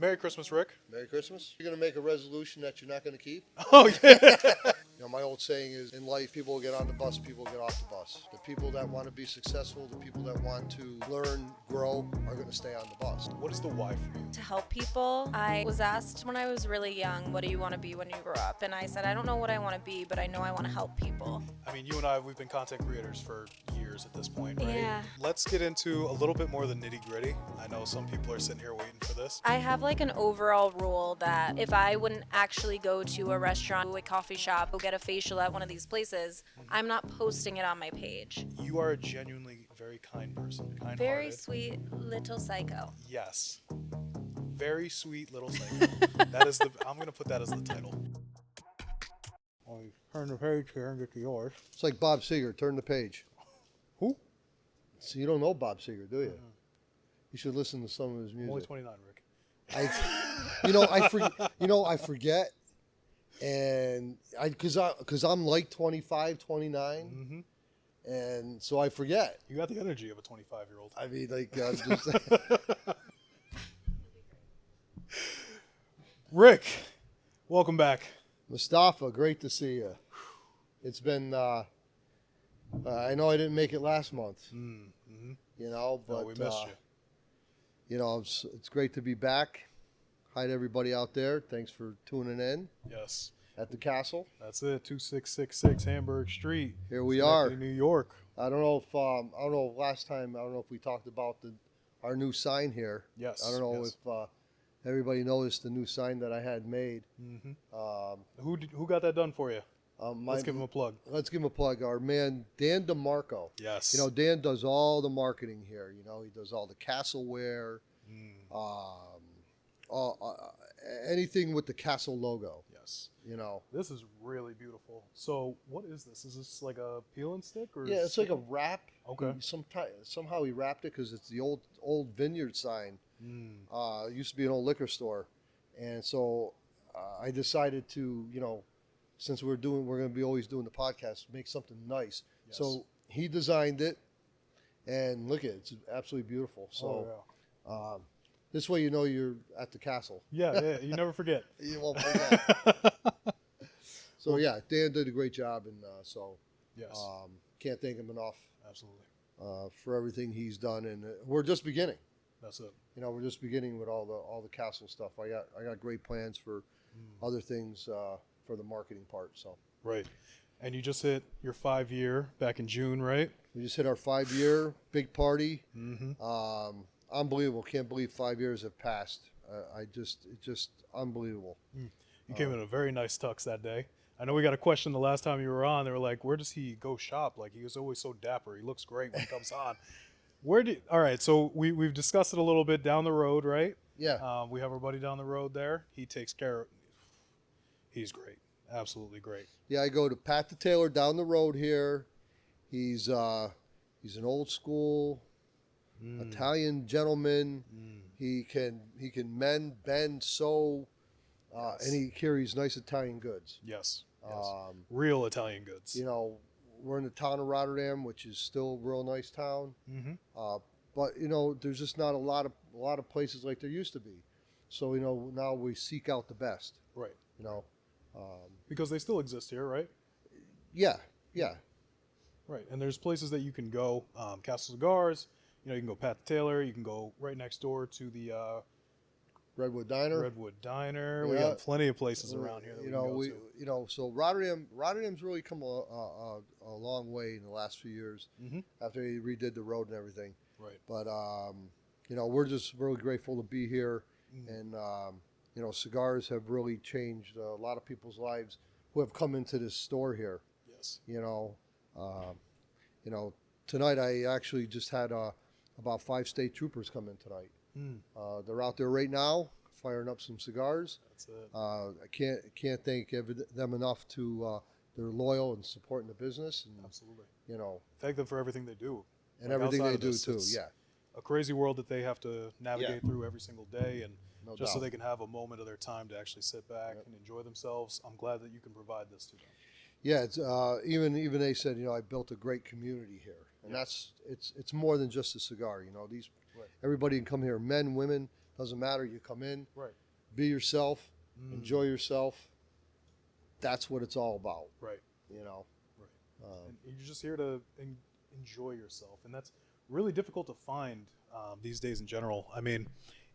Merry Christmas, Rick. Merry Christmas. You're going to make a resolution that you're not going to keep? Oh, yeah. My old saying is, in life, people get on the bus, people get off the bus. The people that want to be successful, the people that want to learn, grow, are going to stay on the bus. What is the why for you? To help people. I was asked when I was really young, what do you want to be when you grow up? And I said, I don't know what I want to be, but I know I want to help people. I mean, you and I, we've been content creators for years at this point, right? Yeah. Let's get into a little bit more of the nitty gritty. I know some people are sitting here waiting for this. I have like an overall rule that if I wouldn't actually go to a restaurant, a coffee shop, go get a facial at one of these places, I'm not posting it on my page. You are a genuinely very kind person, kind-hearted. Very sweet little psycho. Yes. Very sweet little psycho. That is I'm going to put that as the title. Oh, you turn the page here and get to yours. It's like Bob Seger, turn the page. Who? So you don't know Bob Seger, do you? You should listen to some of his music. Only 29, Rick. I forget, and because I'm like 25, 29, and so I forget. You got the energy of a 25-year-old. I mean, just Rick, welcome back. Mustafa, great to see you. It's been, I know I didn't make it last month, but we missed you. It's great to be back. Hi to everybody out there. Thanks for tuning in. Yes. At the Castle. That's it. 2666 Hamburg Street. Here we are. New York. I don't know if last time, I don't know if we talked about our new sign here. Yes. I don't know if everybody noticed the new sign that I had made. Who got that done for you? Let's give him a plug. Let's give him a plug. Our man, Dan DeMarco. Yes. Dan does all the marketing here. He does all the Castleware, anything with the Castle logo. Yes. This is really beautiful. So what is this? Is this like a peel and stick? Or yeah, it's like a wrap. Okay. Somehow he wrapped it because it's the old vineyard sign. It used to be an old liquor store. And so I decided to, since we're going to be always doing the podcast, make something nice. Yes. So he designed it, and look at it. It's absolutely beautiful. So this way you're at the Castle. Yeah, you never forget. You won't forget. So yeah, Dan did a great job, and yes, can't thank him enough. Absolutely. For everything he's done, and we're just beginning. That's it. We're just beginning with all the Castle stuff. I got great plans for other things for the marketing part. So right, and you just hit your 5-year back in June, right? We just hit our 5-year big party. Unbelievable! Can't believe 5 years have passed. It's just unbelievable. You came in a very nice tux that day. I know we got a question the last time you were on. They were like, "Where does he go shop? Like, he was always so dapper. He looks great when he comes on." All right, so we've discussed it a little bit down the road, right? Yeah. We have our buddy down the road there. He takes care of. He's great, absolutely great. Yeah, I go to Pat the Tailor down the road here. He's an old school Italian gentleman. He can mend, bend, sew, and he carries nice Italian goods. Yes. Real Italian goods. We're in the town of Rotterdam, which is still a real nice town. But there's just not a lot of places like there used to be. So now we seek out the best. Right. Because they still exist here, right? Yeah. Right, and there's places that you can go. Castle Cigars. You can go Pat the Tailor. You can go right next door to the Redwood Diner. Yeah. We got plenty of places around here that we can go to. So Rotterdam's really come a long way in the last few years after they redid the road and everything. Right. But we're just really grateful to be here, and cigars have really changed a lot of people's lives who have come into this store here. Yes. Tonight I actually just had about 5 state troopers come in tonight. They're out there right now firing up some cigars. That's it. I can't thank them enough to they're loyal and supporting the business. And, absolutely. Thank them for everything they do. And everything they do too. Yeah. A crazy world that they have to navigate through every single day, and no just doubt. so they can have a moment of their time to actually sit back and enjoy themselves. I'm glad that you can provide this to them. Yeah, it's even they said, I built a great community here, and it's more than just a cigar. Everybody can come here, men, women. Doesn't matter. You come in, Right. be yourself, enjoy yourself. That's what it's all about. Right. You know. Right. And you're just here to enjoy yourself, and that's really difficult to find these days in general. I mean,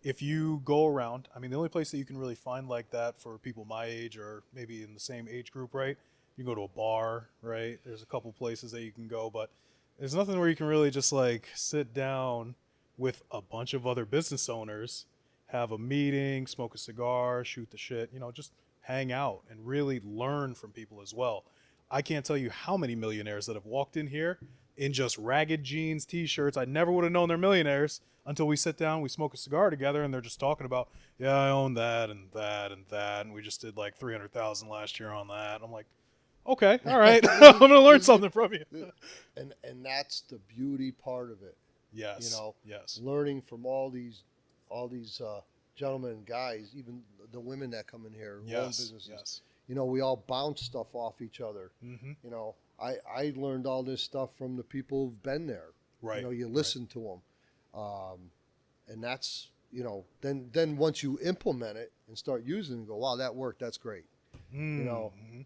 if you go around, I mean, the only place that you can really find like that for people my age or maybe in the same age group, right? You go to a bar, right? There's a couple places that you can go, but there's nothing where you can really just like sit down with a bunch of other business owners, have a meeting, smoke a cigar, shoot the shit, just hang out and really learn from people as well. I can't tell you how many millionaires that have walked in here in just ragged jeans, t-shirts. I never would have known they're millionaires until we sit down, we smoke a cigar together, and they're just talking about, yeah, I own that and that and that, and we just did like 300,000 last year on that. And I'm like, okay, all right, I'm gonna learn something from you. And that's the beauty part of it. Yes. Yes. Learning from all these gentlemen and guys, even the women that come in here who own businesses. Yes. We all bounce stuff off each other. Mm-hmm. I learned all this stuff from the people who've been there. Right. You listen to them, and that's then once you implement it and start using it, and go, wow, that worked. That's great. Mm-hmm.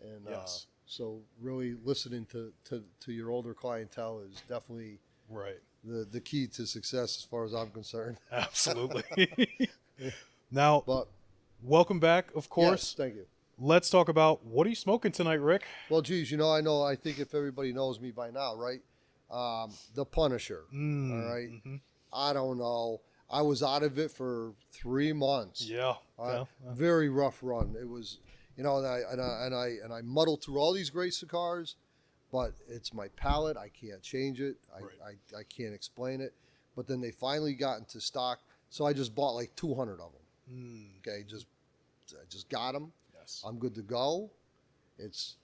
And Yes. so really listening to your older clientele is definitely Right. the key to success as far as I'm concerned. Absolutely. Now, But welcome back, of course. yes, thank you. Let's talk about what are you smoking tonight, Rick? Well, geez, I think if everybody knows me by now, right? The Punisher. All right. Mm-hmm. I don't know. I was out of it for 3 months. Yeah. Very rough run. It was, and I muddled through all these great cigars, but it's my palate. I can't change it. I can't explain it. But then they finally got into stock, so I just bought like 200 of them. Okay, I just got them. Yes. I'm good to go. It's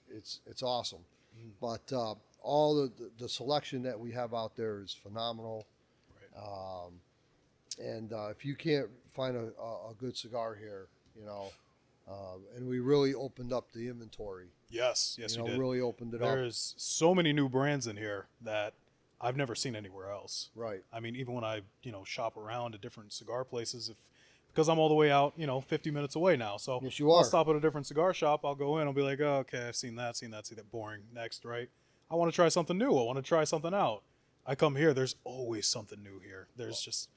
awesome. But all the selection that we have out there is phenomenal. Right. And if you can't find a good cigar here, and we really opened up the inventory. Yes. Yes, you did. Really opened it up. There's so many new brands in here that I've never seen anywhere else. Right. I mean, even when I, shop around at different cigar places, because I'm all the way out, 50 minutes away now. So Yes, you are. I'll stop at a different cigar shop. I'll go in. I'll be like, oh, okay, I've seen that. Boring. Next, right? I want to try something new. I want to try something out. I come here. There's always something new here. There's just,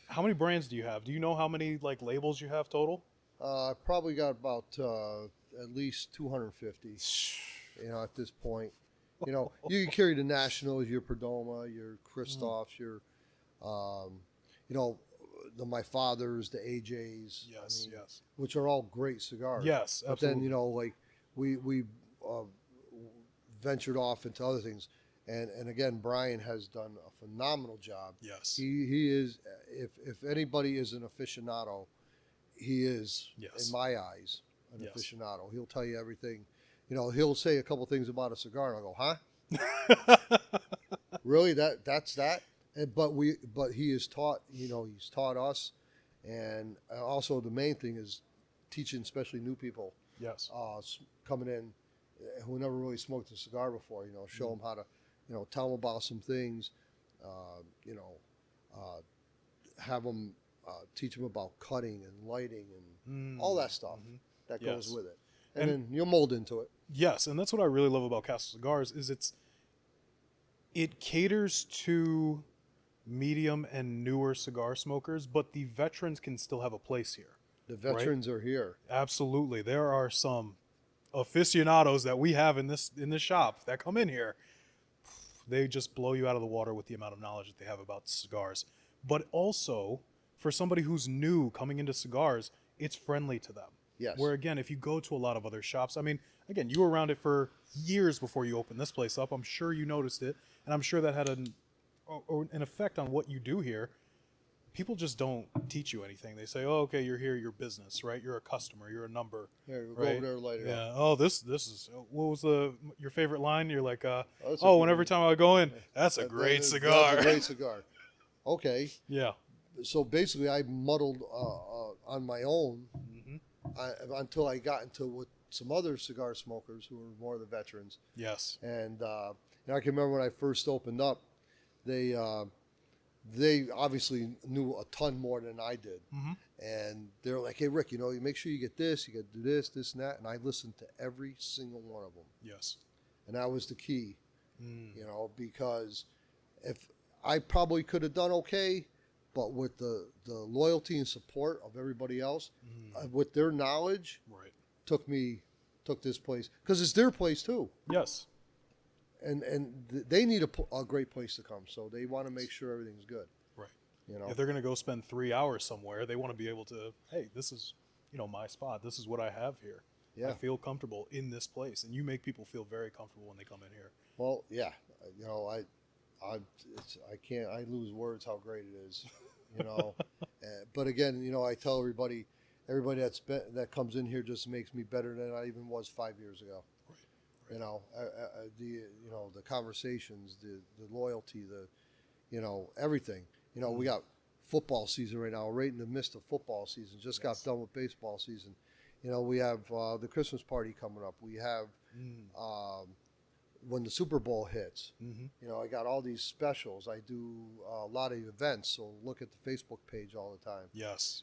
how many brands do you have? Do you know how many labels you have total? I probably got about at least 250. At this point, you can carry the Nationals, your Perdomo, your Christophs, your, the My Father's, the AJs. Yes, yes. Which are all great cigars. Yes, but absolutely. then we ventured off into other things, and again, Brian has done a phenomenal job. Yes. He is. If anybody is an aficionado, he is, Yes. in my eyes, an Yes. aficionado. He'll tell you everything. He'll say a couple things about a cigar, and I'll go, huh? Really? That's that? But he is taught. He's taught us, and also the main thing is teaching, especially new people. Yes. Coming in who never really smoked a cigar before. Show them how to, tell them about some things. Have them teach them about cutting and lighting and all that stuff that goes Yes. with it, and then you'll mold into it. Yes, and that's what I really love about Castle Cigars is it caters to medium and newer cigar smokers, but the veterans can still have a place here. The veterans are here. Absolutely. There are some aficionados that we have in this shop that come in here. They just blow you out of the water with the amount of knowledge that they have about cigars. But also, for somebody who's new coming into cigars, it's friendly to them. Yes. Where again, if you go to a lot of other shops, I mean, again, you were around it for years before you opened this place up. I'm sure you noticed it, and I'm sure that had an effect on what you do here. People just don't teach you anything. They say, "Oh, okay, you're here, you're business, right? You're a customer, you're a number." Here, we'll right? go over there later. Yeah. Oh, this is what was your favorite line? You're like, that's a oh, good when every one. time I go in, that's a great cigar. That's a great cigar. Okay. Yeah. So basically, I muddled on my own until I got into with some other cigar smokers who were more the veterans. Yes. And I can remember when I first opened up, they they obviously knew a ton more than I did. Mhm. And they're like, hey, Rick, you know, you make sure you get this, you got to do this, this, and that. And I listened to every single one of them. Yes. And that was the key, Mm. you know, because if I probably could have done okay, but with the loyalty and support of everybody else, with their knowledge, Right. took this place, because it's their place too. Yes. And they need a great place to come, so they want to make sure everything's good. Right. You know, If they're going to go spend 3 hours somewhere, they want to be able to, hey, this is, my spot. This is what I have here. yeah. I feel comfortable in this place, and you make people feel very comfortable when they come in here. Well, yeah, you know, I lose words how great it is, you know. But again, you know, I tell everybody that comes in here just makes me better than I even was 5 years ago. Right. You know, the conversations, the loyalty, everything. You know, we got football season right now, right in the midst of football season. Just got done with baseball season. You know, we have the Christmas party coming up. We have when the Super Bowl hits. Mm-hmm. You know, I got all these specials. I do a lot of events, so look at the Facebook page all the time. Yes.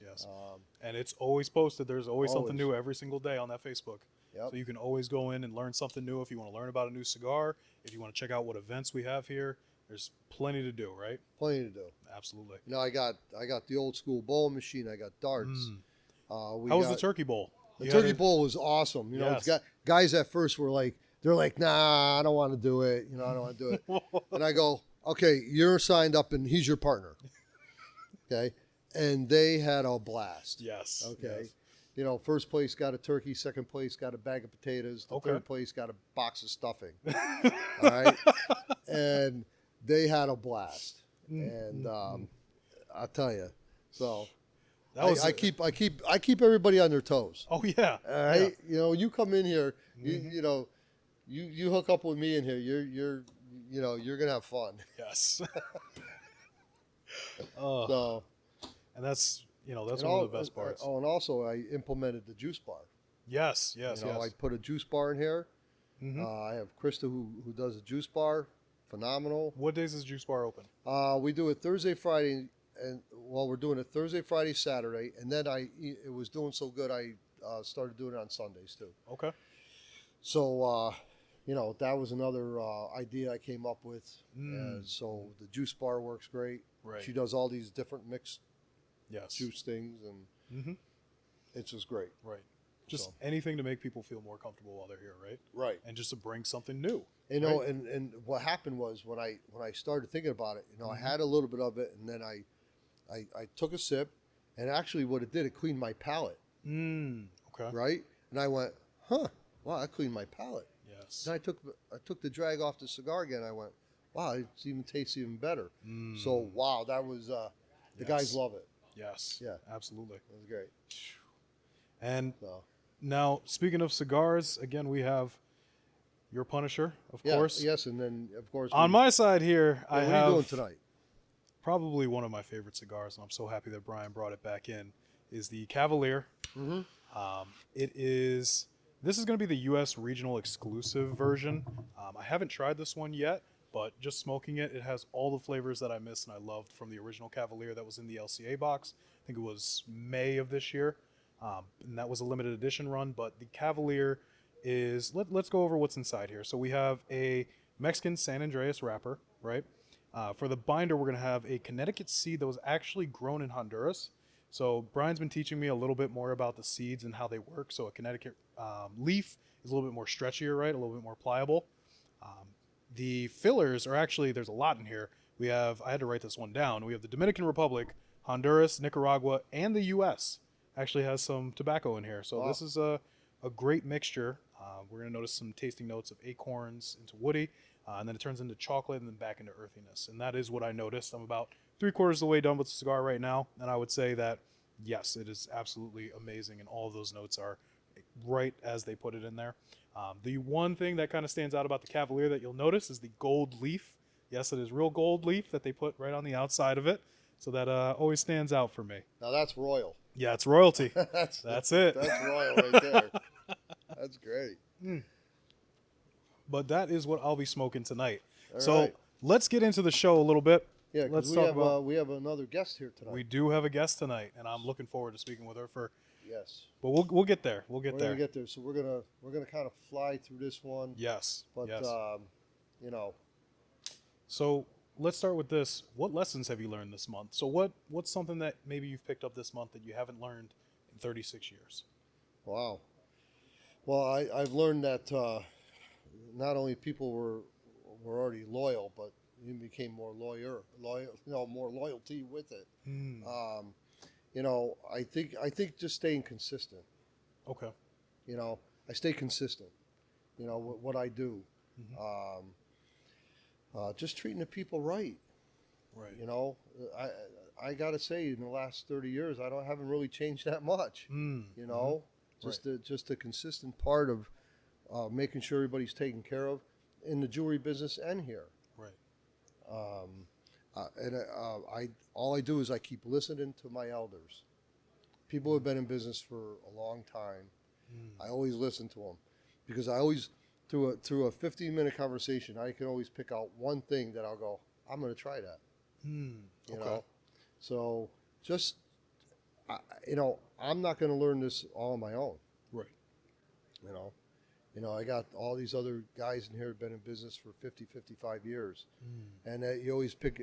And it's always posted. There's always something new every single day on that Facebook. Yep. So you can always go in and learn something new if you want to learn about a new cigar, if you want to check out what events we have here. There's plenty to do, right? Plenty to do. Absolutely. You know, I got the old school bowl machine. I got darts. How was the turkey bowl? The turkey bowl was awesome. You know, Yes. guys at first were like, they're like, nah, I don't want to do it. You know, I don't want to do it. And I go, okay, you're signed up and he's your partner. Okay. And they had a blast. Yes. Okay. Yes. You know, first place got a turkey, second place got a bag of potatoes, the third place got a box of stuffing. All right. And they had a blast. And I'll tell you. So I keep everybody on their toes. Oh yeah. All right. Yeah. You know, you come in here, you hook up with me in here, you're gonna have fun. Yes. So and that's one of the best parts. Oh, and also I implemented the juice bar. Yes. You know, I put a juice bar in here. I have Krista who does a juice bar. Phenomenal. What days is Juice Bar open? We do it Thursday, Friday, and we're doing it Thursday, Friday, Saturday, and then it was doing so good I started doing it on Sundays too. Okay. So that was another idea I came up with. So the juice bar works great. Right. She does all these different mixed Yes. juice things, and it's just great. Right. Just So. anything to make people feel more comfortable while they're here, right? Right. And just to bring something new. You know, right? and what happened was when I started thinking about it, I had a little bit of it, and then I took a sip, and actually what it did, it cleaned my palate. Okay. Right. And I went, wow, that cleaned my palate. Yes. Then I took the drag off the cigar again. I went, wow, it tastes even better. So wow, that was the guys love it. Yes. Yeah. Absolutely. It was great. And So. now, speaking of cigars, again, we have your Punisher, of course. Yes, and then of course On my side here, I what have are you doing tonight? probably one of my favorite cigars, and I'm so happy that Brian brought it back in, is the Cavalier. This is going to be the U.S. regional exclusive version. I haven't tried this one yet, but just smoking it, it has all the flavors that I missed and I loved from the original Cavalier that was in the LCA box. I think it was May of this year, and that was a limited edition run. But the Cavalier is, let's go over what's inside here. So we have a Mexican San Andreas wrapper, right? For the binder, we're going to have a Connecticut seed that was actually grown in Honduras. So Brian's been teaching me a little bit more about the seeds and how they work. So a Connecticut leaf is a little bit more stretchier, right? A little bit more pliable. The fillers are actually, there's a lot in here. I had to write this one down. We have the Dominican Republic, Honduras, Nicaragua, and the U.S. actually has some tobacco in here. So this is a great mixture. We're going to notice some tasting notes of acorns into woody, and then it turns into chocolate and then back into earthiness. And that is what I noticed. I'm about 3/4 of the way done with the cigar right now, and I would say that, yes, it is absolutely amazing, and all of those notes are right as they put it in there. The one thing that kind of stands out about the Cavalier that you'll notice is the gold leaf. Yes, it is real gold leaf that they put right on the outside of it. So that always stands out for me. Now that's royal. Yeah, it's royalty. That's it. That's royal right there. That's great. But that is what I'll be smoking tonight. All So right. let's get into the show a little bit. Yeah, because let's talk about. we have another guest here tonight. We do have a guest tonight, and I'm looking forward to speaking with her. Yes. But we'll get there. We'll get We're there. gonna get there. So we're gonna kind of fly through this one. Yes. But yes. you know, So let's start with this. What lessons have you learned this month? So what's something that maybe you've picked up this month that you haven't learned in 36 years? wow. Well, I've learned that not only people were already loyal, but you became more loyal, more loyalty with it. You know, I think just staying consistent. Okay. You know, I stay consistent. You know what I do. Just treating the people right. Right. You know, I gotta say, in the last 30 years, haven't really changed that much. You know, just a consistent part of making sure everybody's taken care of in the jewelry business and here. Right. All I do is I keep listening to my elders. People who have been in business for a long time. I always listen to them because I always through a 15-minute conversation, I can always pick out one thing that I'll go, I'm going to try that. You know, so just you know, I'm not going to learn this all on my own. Right. You know, I got all these other guys in here who've been in business for 50, 55 years. And you always pick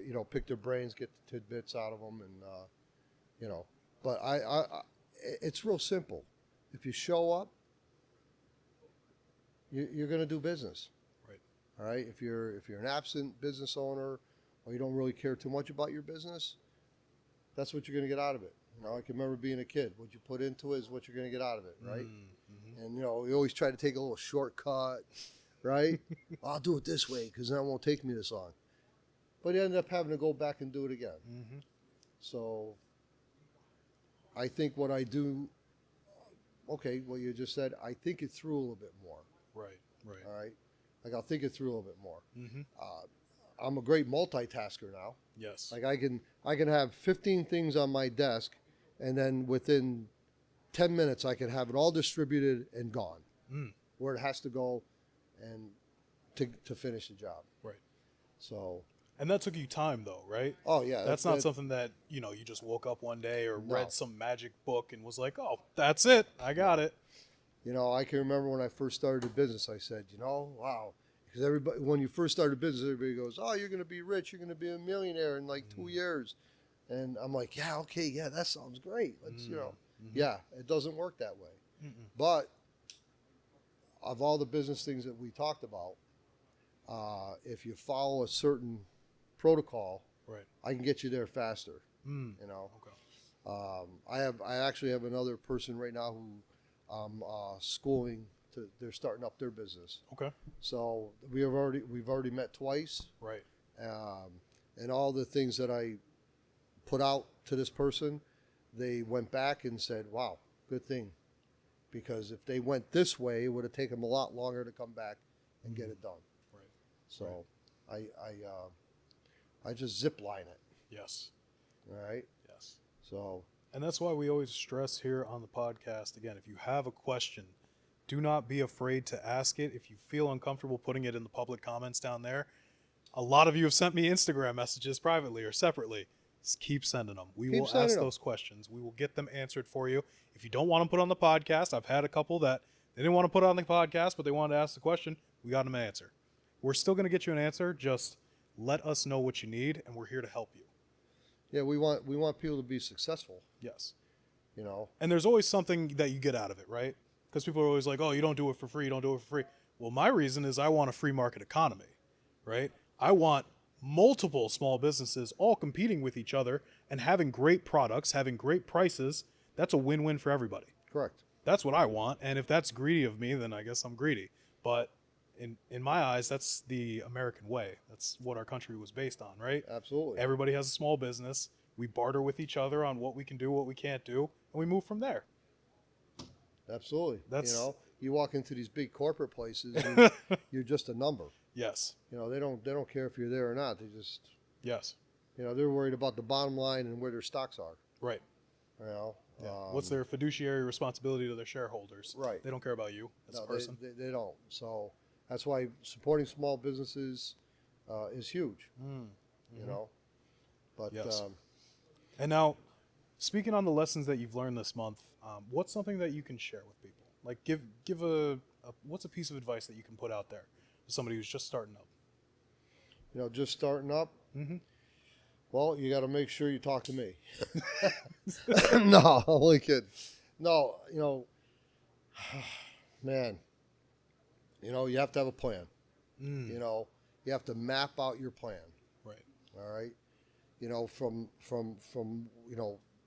their brains, get the tidbits out of them. And, you know, but it's real simple. If you show up, you're going to do business. Right. All right. If you're an absent business owner or you don't really care too much about your business, that's what you're going to get out of it. You know, I can remember being a kid. What you put into it is what you're going to get out of it, right? And, you know, we always try to take a little shortcut, right? I'll do it this way because then it won't take me this long. But you end up having to go back and do it again. So I think what I do, okay, what you just said, I think it through a little bit more. Right. All right? Like, I'll think it through a little bit more. I'm a great multitasker now. Yes. Like, I can have 15 things on my desk, and then within 10 minutes, I can have it all distributed and gone where it has to go and to finish the job. Right. So. And that took you time, though, right? Oh, yeah. That's not something that, you know, you just woke up one day or No. read some magic book and was like, oh, that's it. I got it. You know, I can remember when I first started a business, I said, you know, wow. Because everybody, when you first start a business, everybody goes, oh, you're going to be rich. You're going to be a millionaire in like 2 years. And I'm like, yeah, okay, yeah, that sounds great. Let's, you know. Yeah, it doesn't work that way. But of all the business things that we talked about, if you follow a certain protocol, Right. I can get you there faster. You know. Okay. I actually have another person right now who I'm schooling. They're starting up their business. Okay. So we've already met twice. Right. And all the things that I put out to this person, they went back and said, wow, good thing. Because if they went this way, it would have taken them a lot longer to come back and get it done. Right. So I just zip line it. Yes. All right. Yes. So. And that's why we always stress here on the podcast, again, if you have a question, do not be afraid to ask it. If you feel uncomfortable putting it in the public comments down there, a lot of you have sent me Instagram messages privately or separately. Just keep sending them. We will ask those questions. We will get them answered for you. If you don't want them put on the podcast, I've had a couple that they didn't want to put on the podcast, but they wanted to ask the question. We got them an answer. We're still going to get you an answer. Just let us know what you need, and we're here to help you. Yeah, we want people to be successful. Yes. You know. And there's always something that you get out of it, right? Because people are always like, oh, you don't do it for free. You don't do it for free. Well, my reason is I want a free market economy, right? I want multiple small businesses all competing with each other and having great products, having great prices. That's a win-win for everybody. Correct. That's what I want. And if that's greedy of me, then I guess I'm greedy. But in my eyes, that's the American way. That's what our country was based on, right? Absolutely. Everybody has a small business. We barter with each other on what we can do, what we can't do, and we move from there. Absolutely. That's, you know, you walk into these big corporate places, and you're just a number. Yes. You know, they don't care if you're there or not. They just, yes. You know, they're worried about the bottom line and where their stocks are. Right. You know, yeah. What's their fiduciary responsibility to their shareholders? Right. They don't care about you as a person. They don't. So that's why supporting small businesses is huge. You know, But Yes. And now, speaking on the lessons that you've learned this month, what's something that you can share with people? Like, give what's a piece of advice that you can put out there to somebody who's just starting up? just starting up. Mm-hmm. Well, you got to make sure you talk to me. No, only kidding. No, man, you have to have a plan. Mm. You have to map out your plan. Right. All right. From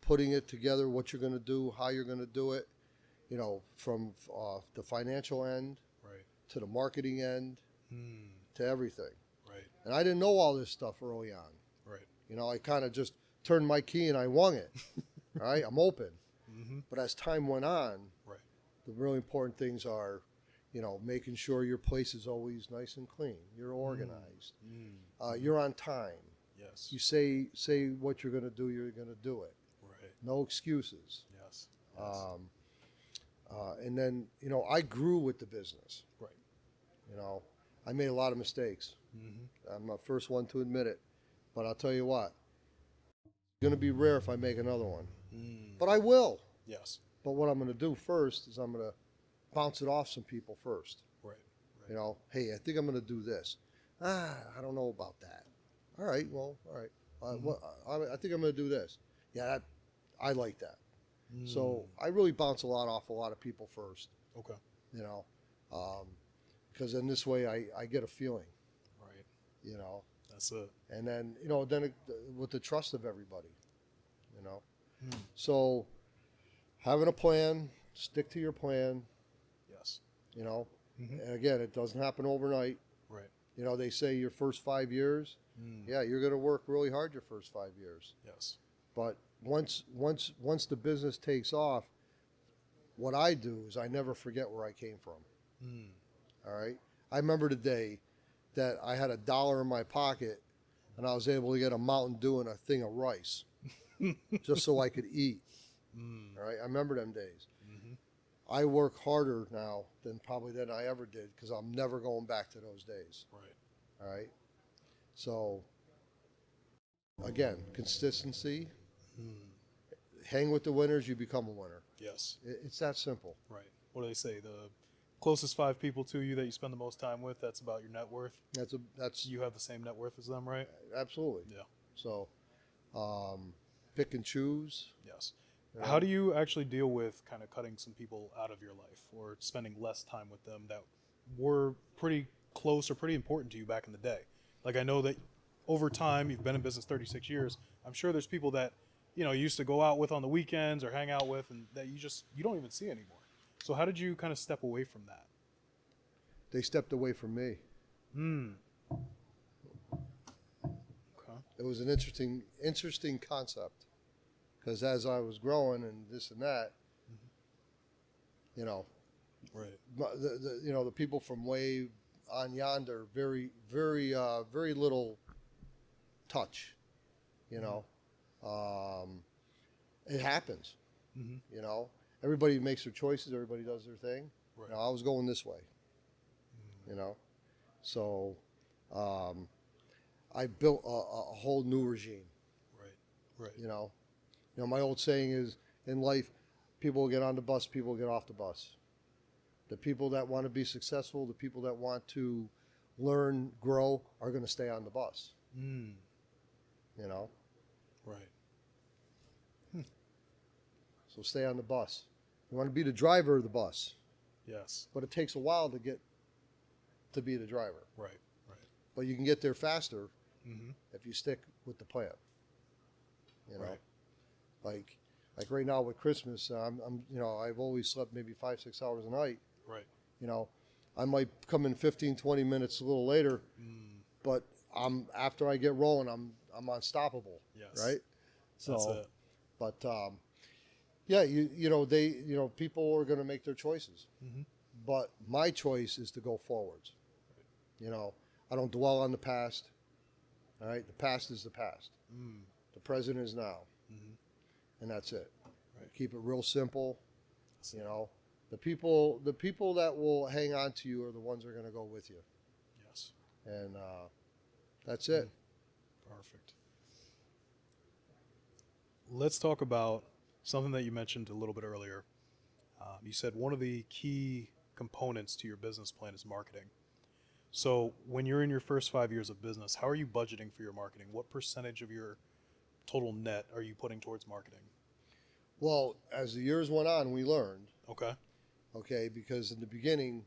putting it together, what you're going to do, how you're going to do it. From the financial end Right. to the marketing end Mm. to everything. Right. And I didn't know all this stuff early on. Right. I kind of just turned my key and I wung it. All right. I'm open. Mm-hmm. But as time went on, Right. the really important things are, making sure your place is always nice and clean. You're organized. Mm. You're on time. Yes. You say what you're going to do, you're going to do it. Right. No excuses. Yes. Yes. And then, I grew with the business. Right. I made a lot of mistakes. Mm-hmm. I'm the first one to admit it. But I'll tell you what, it's going to be rare if I make another one. Mm. But I will. Yes. But what I'm going to do first is I'm going to bounce it off some people first. Right. Right. Hey, I think I'm going to do this. I don't know about that. All right, well, all right. I think I'm going to do this. Yeah, I like that. Mm. So I really bounce a lot off a lot of people first. Okay. Because in this way I get a feeling. Right. That's it. And then with the trust of everybody. Mm. So having a plan, stick to your plan. Yes. And again, it doesn't happen overnight. Right. They say your first 5 years. Mm. Yeah, you're going to work really hard your first 5 years. Yes. But once the business takes off, what I do is I never forget where I came from. Mm. All right. I remember the day that I had $1 in my pocket and I was able to get a Mountain Dew and a thing of rice just so I could eat. Mm. All right. I remember them days. Mm-hmm. I work harder now than I ever did because I'm never going back to those days. Right. All right. So again, consistency. Mm. Hang with the winners, you become a winner. Yes. It's that simple. Right. What do they say? The closest 5 people to you that you spend the most time with, that's about your net worth. That's You have the same net worth as them, right? absolutely. Yeah. So, pick and choose. Yes. How do you actually deal with kind of cutting some people out of your life or spending less time with them that were pretty close or pretty important to you back in the day? Like, I know that over time, you've been in business 36 years. I'm sure there's people that, you used to go out with on the weekends or hang out with and that you don't even see anymore. So how did you kind of step away from that? They stepped away from me. Hmm. Okay. It was an interesting concept because as I was growing and this and that, Right. the people from way on yonder, very, very, very little touch. It happens. Mm-hmm. Everybody makes their choices. Everybody does their thing. Right. I was going this way. Mm. So I built a whole new regime. Right. My old saying is in life, people get on the bus, people get off the bus. The people that want to be successful, the people that want to learn, grow, are going to stay on the bus. Mm. Right. So stay on the bus. You want to be the driver of the bus, Yes. but it takes a while to get to be the driver. Right. But you can get there faster Mm-hmm. if you stick with the plan. Right. Like right now with Christmas, I've always slept maybe 5-6 hours a night. Right. I might come in 15, 20 minutes a little later, but after I get rolling, I'm unstoppable. Yes. Right. That's So, it. but people are going to make their choices. Mm-hmm. But my choice is to go forwards. I don't dwell on the past. All right, the past is the past. Mm. The present is now, and that's it. Right. Keep it real simple. The people that will hang on to you are the ones that are going to go with you, Yes. and that's it. Perfect. let's talk about something that you mentioned a little bit earlier. You said one of the key components to your business plan is marketing. So when you're in your first 5 years of business, how are you budgeting for your marketing? What percentage of your total net are you putting towards marketing? Well, as the years went on, we learned, Okay. okay, because in the beginning,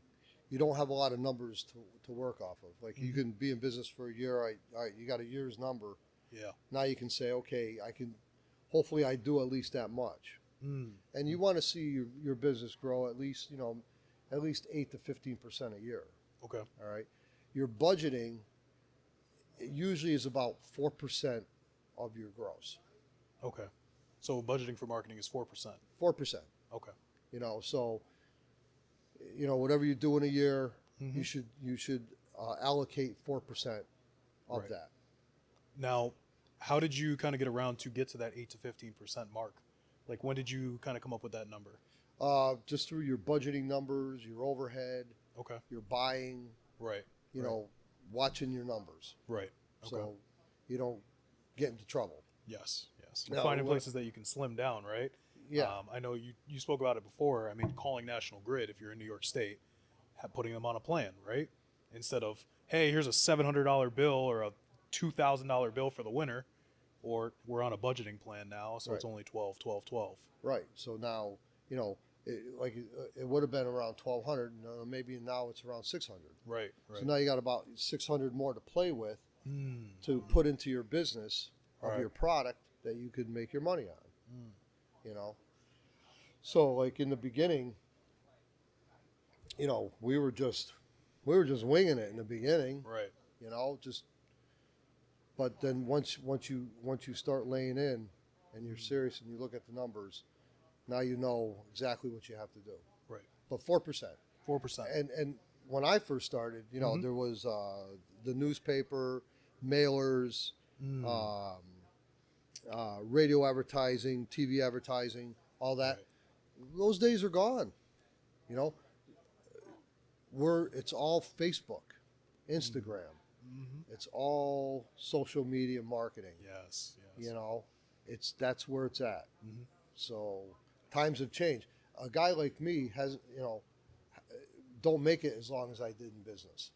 you don't have a lot of numbers to work off of. Like you can be in business for a year, all right, you got a year's number. Yeah. Now you can say, okay, hopefully I do at least that much. And you want to see your business grow at least, at least 8 to 15% a year. Okay. All right. Your budgeting usually is about 4% of your gross. Okay. So budgeting for marketing is 4%. 4%. Okay. So whatever you do in a year, you should allocate 4% of Right. that. Now, how did you kind of get around to get to that 8 to 15% mark? Like, when did you kind of come up with that number? Just through your budgeting numbers, your overhead, Okay. your buying, Right. watching your numbers, Right. Okay. so you don't get into trouble. Yes. Yes. Now, Finding places that you can slim down, right? Yeah. I know you spoke about it before. I mean, calling National Grid if you're in New York State, putting them on a plan, right? Instead of, hey, here's a $700 bill or a $2,000 bill for the winter, or we're on a budgeting plan now, so it's Right. only 12, 12, 12. Right. So now, it would have been around 1,200. Maybe now it's around 600. Right. Right. So now you got about 600 more to play with Mm. to put into your business of Right. your product that you could make your money on. So like in the beginning, we were just winging it in the beginning. Right. Just. But then once you start laying in, and you're serious and you look at the numbers, now you know exactly what you have to do. Right. But 4%. 4%. And when I first started, there was the newspaper, mailers, radio advertising, TV advertising, all that. Right. Those days are gone. It's all Facebook, Instagram. It's all social media marketing. Yes. Yes. That's where it's at. So times have changed. A guy like me don't make it as long as I did in business.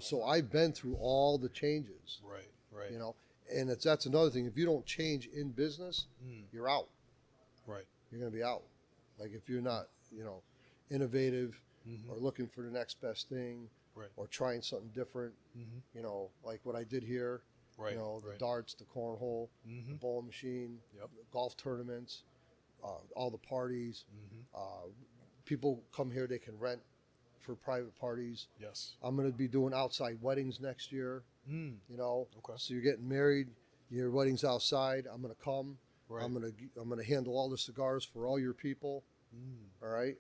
So I've been through all the changes. Right. Right. And that's another thing. If you don't change in business, you're out. Right. You're going to be out. Like if you're not, innovative or looking for the next best thing, Right. or trying something different, like what I did here, Right. the Right. darts, the cornhole, the bowling machine, Yep. golf tournaments, all the parties. People come here, they can rent for private parties. Yes. I'm going to be doing outside weddings next year, Okay. So you're getting married, your wedding's outside. I'm going to come. Right. I'm going to handle all the cigars for all your people. All right.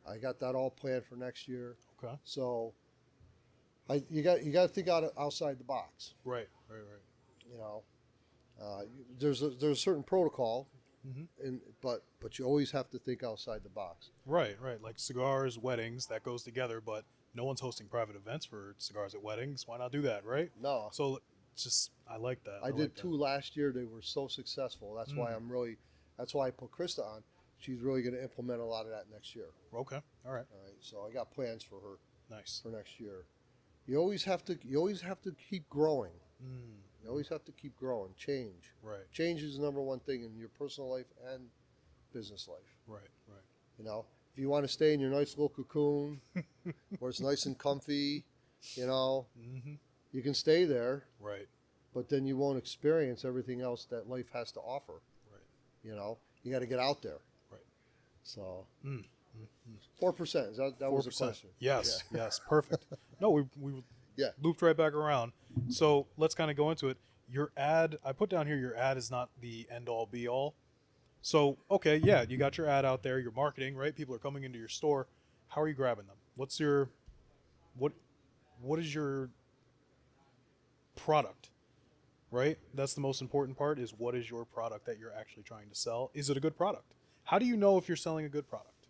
I got that all planned for next year. Okay. So you got to think outside the box. Right. Right. Right. There's a certain protocol, but you always have to think outside the box. Right. Right. Like cigars, weddings, that goes together, but no one's hosting private events for cigars at weddings. Why not do that, right? No. So I like that. I did two last year. They were so successful. That's why that's why I put Krista on. She's really going to implement a lot of that next year. Okay. All right. All right. So I got plans for her Nice. for next year. You always have to keep growing. You always have to keep growing. Change. Right. Change is the number one thing in your personal life and business life. Right. Right. If you want to stay in your nice little cocoon where it's nice and comfy, you can stay there, Right. but then you won't experience everything else that life has to offer. Right. You got to get out there. Right. So 4%. That was the 4%. question. Yes. Yeah. Yes. Perfect. No, we Yeah. looped right back around. So let's kind of go into it. Your ad, I put down here, your ad is not the end all be all. So, okay, yeah, you got your ad out there, your marketing, right? People are coming into your store. How are you grabbing them? What is your product, right? That's the most important part, is what is your product that you're actually trying to sell? Is it a good product? How do you know if you're selling a good product?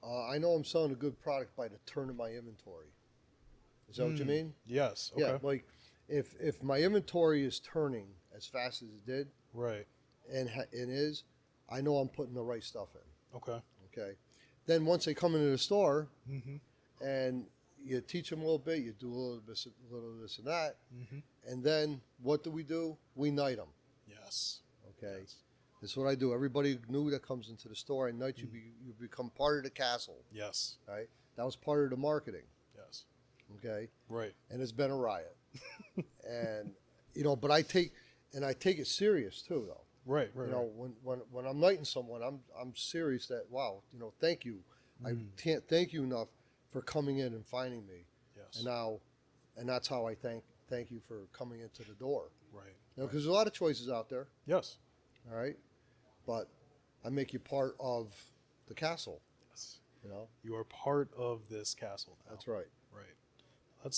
I know I'm selling a good product by the turn of my inventory. Is that what you mean? Yes. Okay. Yeah, like if my inventory is turning as fast as it did, Right. I know I'm putting the right stuff in. Okay. Okay. Then once they come into the store Mm-hmm. and you teach them a little bit, you do a little of this and that, Mm-hmm. and then what do? We knight them. Yes. Okay. Yes. That's what I do. Everybody new that comes into the store, I knight you. You become part of the castle. Yes. Right. That was part of the marketing. Yes. Okay. Right. And it's been a riot. And but I take it serious too, though. Right. Right. You know, when I'm knighting someone, I'm serious that thank you. I can't thank you enough for coming in and finding me. Yes. And that's how I thank you for coming into the door. Right. Because there's a lot of choices out there. Yes. All right, but I make you part of the castle. Yes. You know, You are part of this castle now. that's right. Right.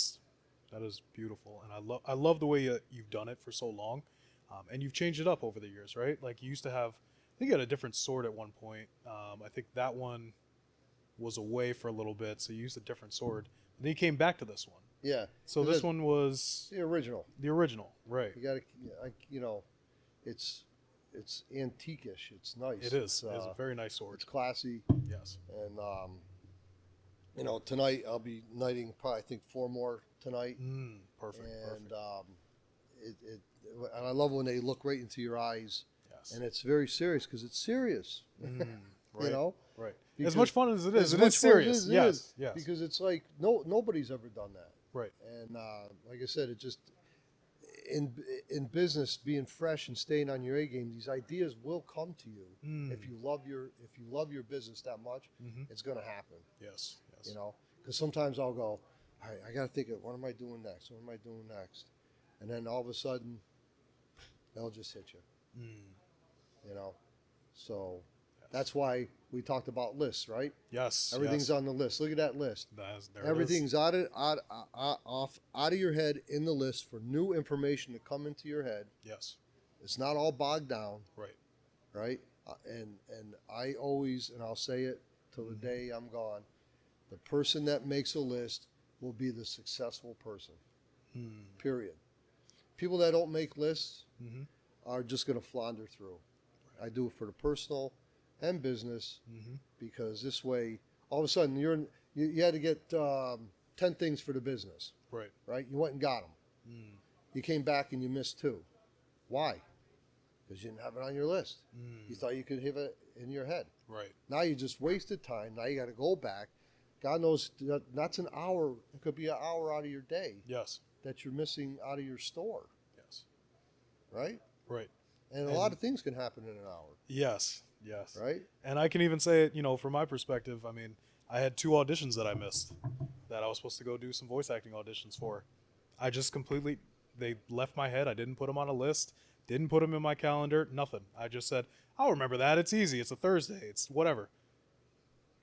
That is beautiful, and I love the way you've done it for so long, and you've changed it up over the years, right? Like you used to have, I think you had a different sword at one point. I think that one was away for a little bit, so you used a different sword. And then you came back to this one. Yeah. So this one was the original. the original, right? You got to, it's antique-ish. It's nice. It is. It's, It's a very nice sword. it's classy. Yes. And tonight I'll be knighting probably I think 4 more tonight. Perfect. And perfect. and I love when they look right into your eyes, Yes. and it's very serious because it's serious. Right. You know, Right. As Because- much fun as it is, as it much is fun as serious. it Yes. is, Yes. because it's like nobody's ever done that. Right. And like I said, it just in business, being fresh and staying on your A game, these ideas will come to you if you love your business that much. It's going to happen. Yes. Yes. You know, because sometimes I'll go, all right, I got to think of what am I doing next? What am I doing next? And then all of a sudden, they'll just hit you. You know, so that's why we talked about lists, right? Yes. Everything's yes. on the list. Look at that list. There it is. Everything's out of your head in the list for new information to come into your head. Yes. It's not all bogged down, Right. right? And I always, and I'll say it till the day I'm gone, the person that makes a list will be the successful person. Period. People that don't make lists are just going to flounder through. I do it for the personal and business because this way, all of a sudden, you had to get 10 things for the business, Right. right? You went and got them. You came back and you missed 2. Why? Because you didn't have it on your list. You thought you could have it in your head. Right. Now you just wasted time. Now you got to go back. God knows that's an hour. It could be an hour out of your day Yes. that you're missing out of your store, Yes. right? Right. And a lot of things can happen in an hour, Yes. Yes. right? And I can even say it, from my perspective, I mean, I had 2 auditions that I missed that I was supposed to go do some voice acting auditions for. I just completely, they left my head. I didn't put them on a list, didn't put them in my calendar, nothing. I just said, I'll remember that. It's easy. It's a Thursday. It's whatever.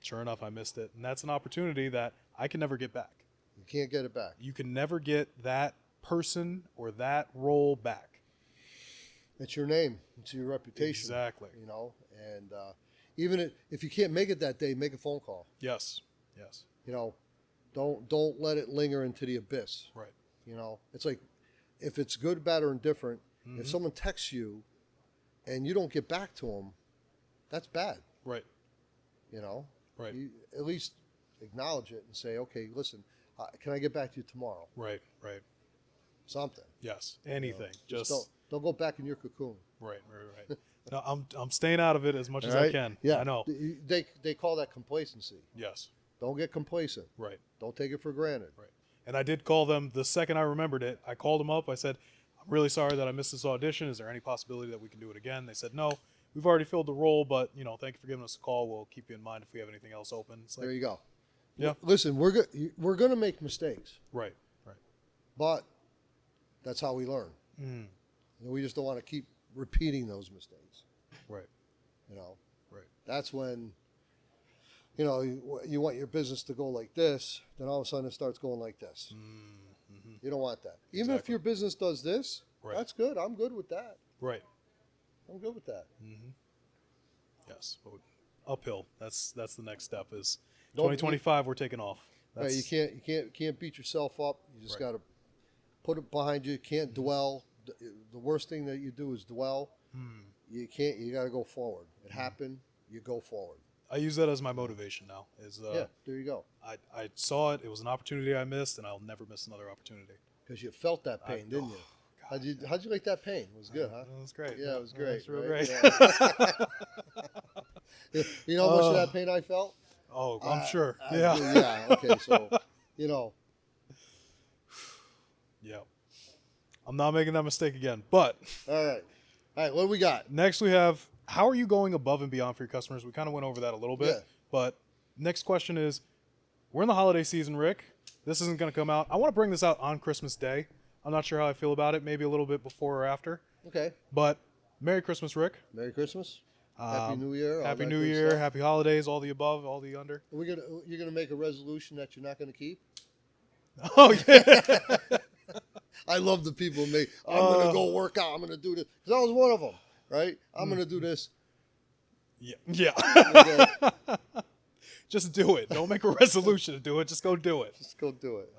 Sure enough, I missed it. And that's an opportunity that I can never get back. You can't get it back. You can never get that person or that role back. It's your name. It's your reputation. Exactly. You know, and even if you can't make it that day, make a phone call. Yes. Yes. You know, don't let it linger into the abyss. Right. You know, it's like if it's good, bad, or indifferent. If someone texts you and you don't get back to them, that's bad. Right. You know, Right. You at least acknowledge it and say, okay, listen, can I get back to you tomorrow? Right. Right. Something. Yes. Anything. You know, Just don't go back in your cocoon. right. No, I'm staying out of it as much as I can. Yeah, I know. They call that complacency. Yes. Don't get complacent. Right. Don't take it for granted. Right. And I did call them the second I remembered it. I called them up. I said, I'm really sorry that I missed this audition. Is there any possibility that we can do it again? They said, no, we've already filled the role, but thank you for giving us a call. We'll keep you in mind if we have anything else open. It's like, There you go. Yeah. Listen, we're gonna make mistakes, right. Right. but that's how we learn. And we just don't want to keep repeating those mistakes. Right. You know. Right. That's when. You want your business to go like this, then all of a sudden it starts going like this. You don't want that. Even if Exactly. your business does this, Right. that's good. I'm good with that. Right. I'm good with that. Yes. But uphill. That's the next step. Is Don't- 2025. We're taking off. Right, That's, you can't beat yourself up. You just Right. got to put it behind you. You can't dwell. The worst thing that you do is dwell. you can't. You got to go forward. It happened. You go forward. I use that as my motivation now. Yeah, there you go. I saw it. It was an opportunity I missed, and I'll never miss another opportunity. Because you felt that pain, didn't you? How'd you like that pain? It was good, huh? It was great. Yeah, it was great. It was real right? great. Yeah. You know how much of that pain I felt? Oh, I'm sure. Yeah. Okay. So, you know. Yeah. I'm not making that mistake again. But All right. What do we got? next we have, how are you going above and beyond for your customers? We kind of went over that a little bit. Yeah. But next question is, we're in the holiday season, Rick. This isn't going to come out. I want to bring this out on Christmas Day. I'm not sure how I feel about it. Maybe a little bit before or after. Okay. But Merry Christmas, Rick. Merry Christmas. Happy New Year. all Happy that New good Year. stuff. Happy holidays. All the above, all the under. You're gonna make a resolution that you're not gonna keep. Oh, yeah. I love the people who make. I'm gonna go work out. I'm gonna do this because I was one of them. Right. I'm gonna do this. Yeah. Okay. Just do it. Don't make a resolution to do it. Just go do it. Just go do it.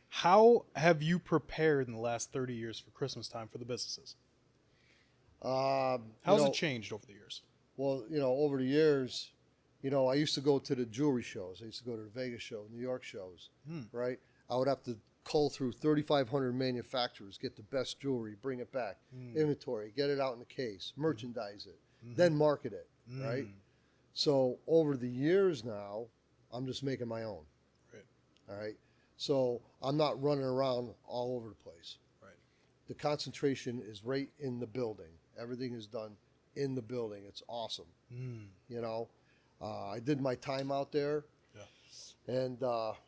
How have you prepared in the last 30 years for Christmas time for the businesses? How's it changed over the years? Well, over the years, I used to go to the jewelry shows. I used to go to the Vegas show, New York shows, right? I would have to cull through 3,500 manufacturers, get the best jewelry, bring it back, inventory, get it out in the case, merchandise it, then market it, right? So over the years now, I'm just making my own. Right. All right. So I'm not running around all over the place. Right. The concentration is right in the building. Everything is done in the building. It's awesome. I did my time out there. Yeah. And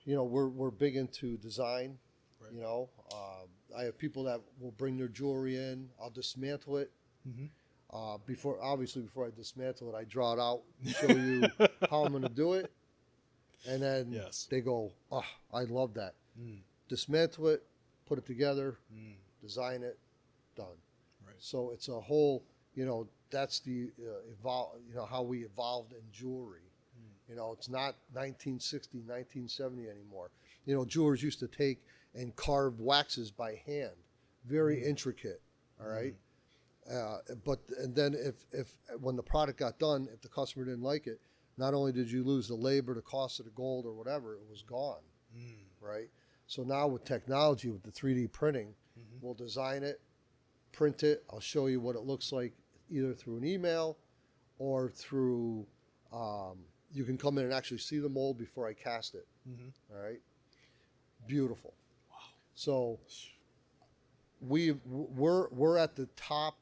we're big into design. Right. I have people that will bring their jewelry in. I'll dismantle it. Before I dismantle it, I draw it out, show you how I'm going to do it, and then they go, "Oh, I love that." Dismantle it, put it together, design it, done. Right. So it's a whole, that's the how we evolved in jewelry. It's not 1960, 1970 anymore. Jewelers used to take and carve waxes by hand, very intricate. All right. And then if when the product got done, if the customer didn't like it, not only did you lose the labor, the cost of the gold or whatever, it was gone. Right. So now with technology, with the 3D printing, we'll design it, print it. I'll show you what it looks like either through an email or through, you can come in and actually see the mold before I cast it. All right. Beautiful. Wow. So we're at the top.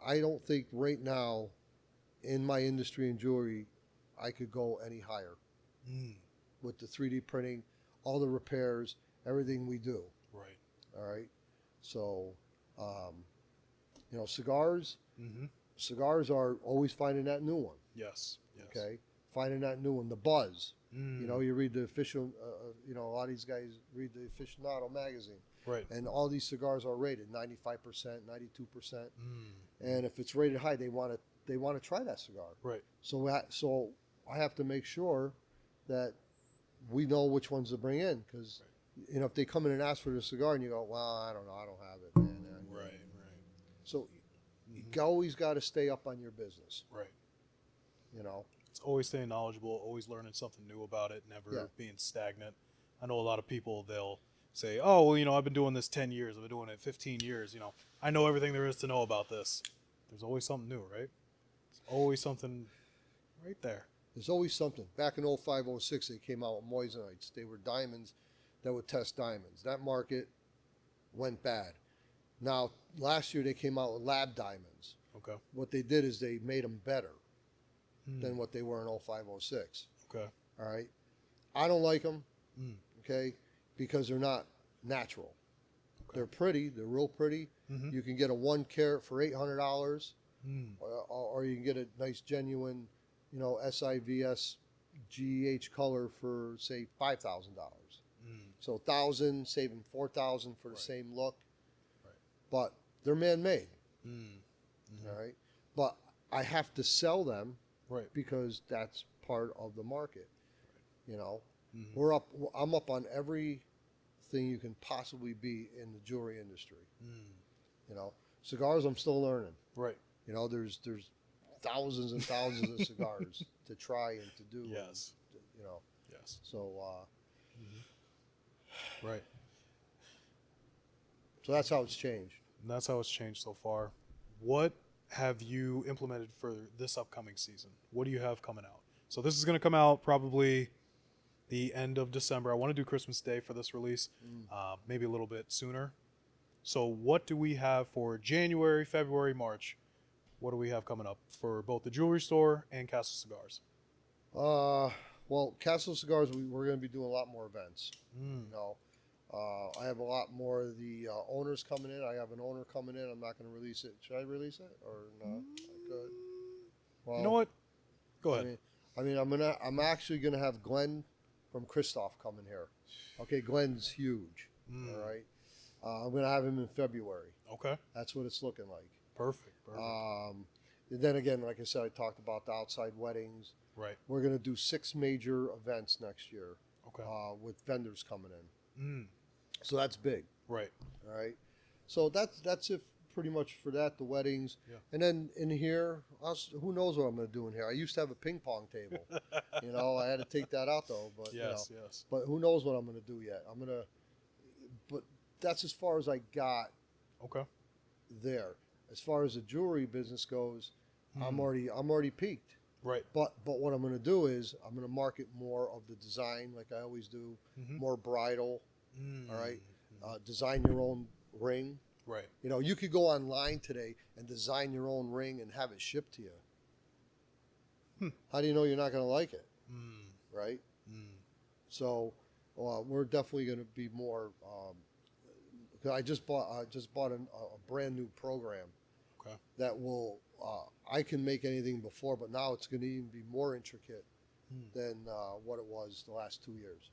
I don't think right now in my industry in jewelry, I could go any higher with the 3D printing, all the repairs, everything we do. Right. All right. So, cigars, cigars are always finding that new one. Yes. Okay. Finding that new one, the buzz. You read the official, a lot of these guys read the Aficionado magazine. Right. And all these cigars are rated 95%, 92%. And if it's rated high, they want to try that cigar. Right. So I have to make sure that we know which ones to bring in because, if they come in and ask for the cigar and you go, well, I don't know, I don't have it. Right. So you always got to stay up on your business. Right. It's always staying knowledgeable, always learning something new about it, never being stagnant. I know a lot of people, they'll say, oh, well, I've been doing this 10 years. I've been doing it 15 years. I know everything there is to know about this. There's always something new, right? There's always something right there. There's always something. Back in 05, 06, they came out with moissanite. They were diamonds that would test diamonds. That market went bad. Now, last year they came out with lab diamonds. Okay. What they did is they made them better than what they were in 05, 06. Okay. All right. I don't like them, okay, because they're not natural. Okay. They're pretty. They're real pretty. You can get a 1 carat for $800, or you can get a nice, genuine, SIVS GH color for, say, $5,000. So $1,000, saving $4,000 for the same look. Right. But they're man-made. All right. But I have to sell them. Right. Because that's part of the market. Right. I'm up on everything you can possibly be in the jewelry industry. Cigars I'm still learning. Right. You know, there's thousands and thousands of cigars to try and to do. Yes. And, you know. Yes. So. Right. So that's how it's changed. And that's how it's changed so far. What have you implemented for this upcoming season? What do you have coming out? So this is going to come out probably the end of December. I want to do Christmas Day for this release, maybe a little bit sooner. So what do we have for January, February, March? What do we have coming up for both the jewelry store and Castle Cigars? Well, Castle Cigars, we're going to be doing a lot more events. You know, I have a lot more of the owners coming in. I have an owner coming in. I'm not going to release it. Should I release it or no? Good. Well, You know what? Go ahead. I mean, I'm actually gonna have Glenn from Christoph coming here. Okay, Glenn's huge. All right. I'm gonna have him in February. Okay. That's what it's looking like. Perfect. And then again, like I said, I talked about the outside weddings. Right. We're gonna do 6 major events next year. Okay. With vendors coming in. Mm. So that's big. Right. All right. So that's it pretty much for that, the weddings. Yeah. And then in here, who knows what I'm going to do in here. I used to have a ping pong table. You know, I had to take that out though. But Yes. you know, Yes. but who knows what I'm going to do yet. But that's as far as I got Okay. there. As far as the jewelry business goes, I'm already peaked. Right. But what I'm going to do is I'm going to market more of the design like I always do, more bridal. All right. Design your own ring. Right. You know, you could go online today and design your own ring and have it shipped to you. How do you know you're not going to like it? Right? So we're definitely going to be more. I just bought a brand new program that will. I can make anything before, but now it's going to even be more intricate than what it was the last 2 years.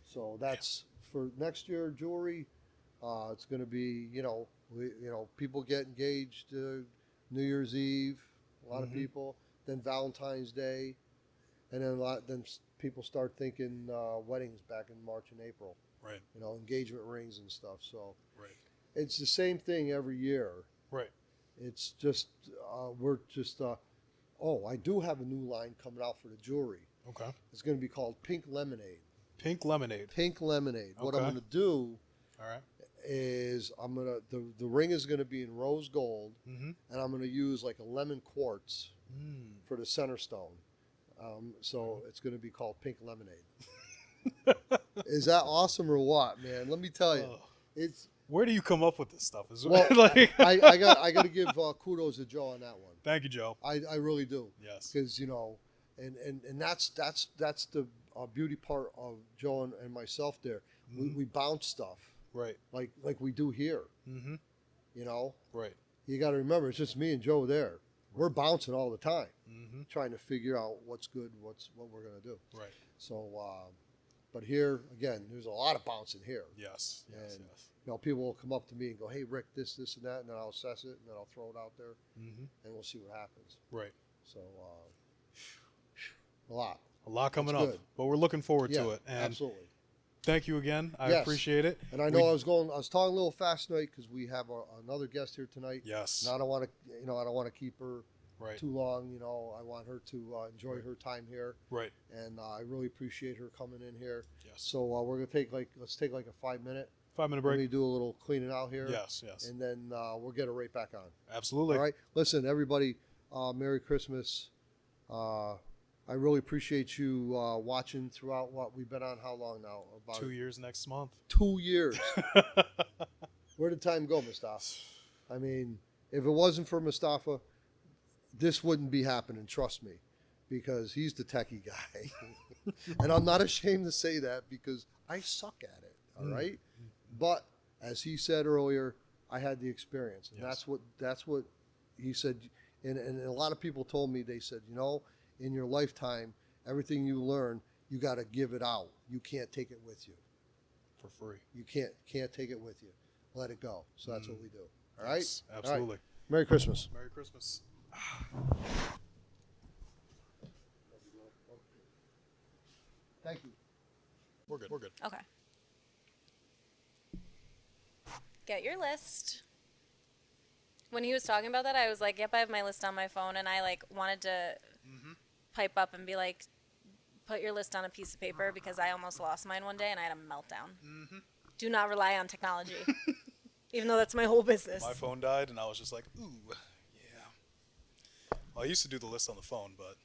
So that's for next year jewelry. It's going to be, people get engaged New Year's Eve, a lot of people, then Valentine's Day, and then people start thinking weddings back in March and April. Right. You know, engagement rings and stuff. So Right. it's the same thing every year. Right. It's just I do have a new line coming out for the jewelry. Okay. It's going to be called Pink Lemonade. Pink lemonade. Pink Lemonade. What I'm Okay. going to do All right. is the ring is going to be in rose gold, Mm-hmm. and I'm going to use like a lemon quartz for the center stone. So it's going to be called Pink Lemonade. Is that awesome or what, man? Let me tell you, it's. Where do you come up with this stuff? Is Well, like I got to give kudos to Joe on that one. Thank you, Joe. I really do. Yes. Because and that's the beauty part of Joe and myself. There, we bounce stuff. Right. Like we do here. Mm-hmm. You know, Right. you got to remember it's just me and Joe there. We're bouncing all the time, trying to figure out what's good, what we're gonna do. Right. So, but here again, there's a lot of bouncing here. Yes. Yes. And, Yes. People will come up to me and go, "Hey, Rick, this, and that," and then I'll assess it, and then I'll throw it out there, Mm-hmm. and we'll see what happens. Right. So, a lot. A lot coming It's up, good. but we're looking forward Yeah, to it. And absolutely. thank you again. I Yes. appreciate it. And I know I was talking a little fast tonight because we have another guest here tonight. Yes. And I don't want to keep her Right. too long. I want her to enjoy her time here. Right. And I really appreciate her coming in here. Yes. So we're gonna let's take like a 5-minute. 5-minute Let break. me do a little cleaning out here. Yes. Yes. And then we'll get her right back on. Absolutely. All right. Listen, everybody. Merry Christmas. I really appreciate you watching throughout what we've been on. How long now? About 2 years next month. 2 years. Where did time go, Mustafa? I mean, if it wasn't for Mustafa, this wouldn't be happening. Trust me, because he's the techie guy, and I'm not ashamed to say that because I suck at it. All right, but as he said earlier, I had the experience, and Yes. that's what he said. And a lot of people told me, they said, in your lifetime, everything you learn, you got to give it out. You can't take it with you. For free. You can't take it with you. Let it go. So that's what we do. All right? Yes, All right. absolutely. Merry Christmas. Merry Christmas. Thank you. We're good. We're good. Okay. Get your list. When he was talking about that, I was like, yep, I have my list on my phone. And I like wanted to pipe up and be like, put your list on a piece of paper because I almost lost mine one day and I had a meltdown. Do not rely on technology, even though that's my whole business. My phone died, and I was just like, ooh, yeah. Well, I used to do the list on the phone, but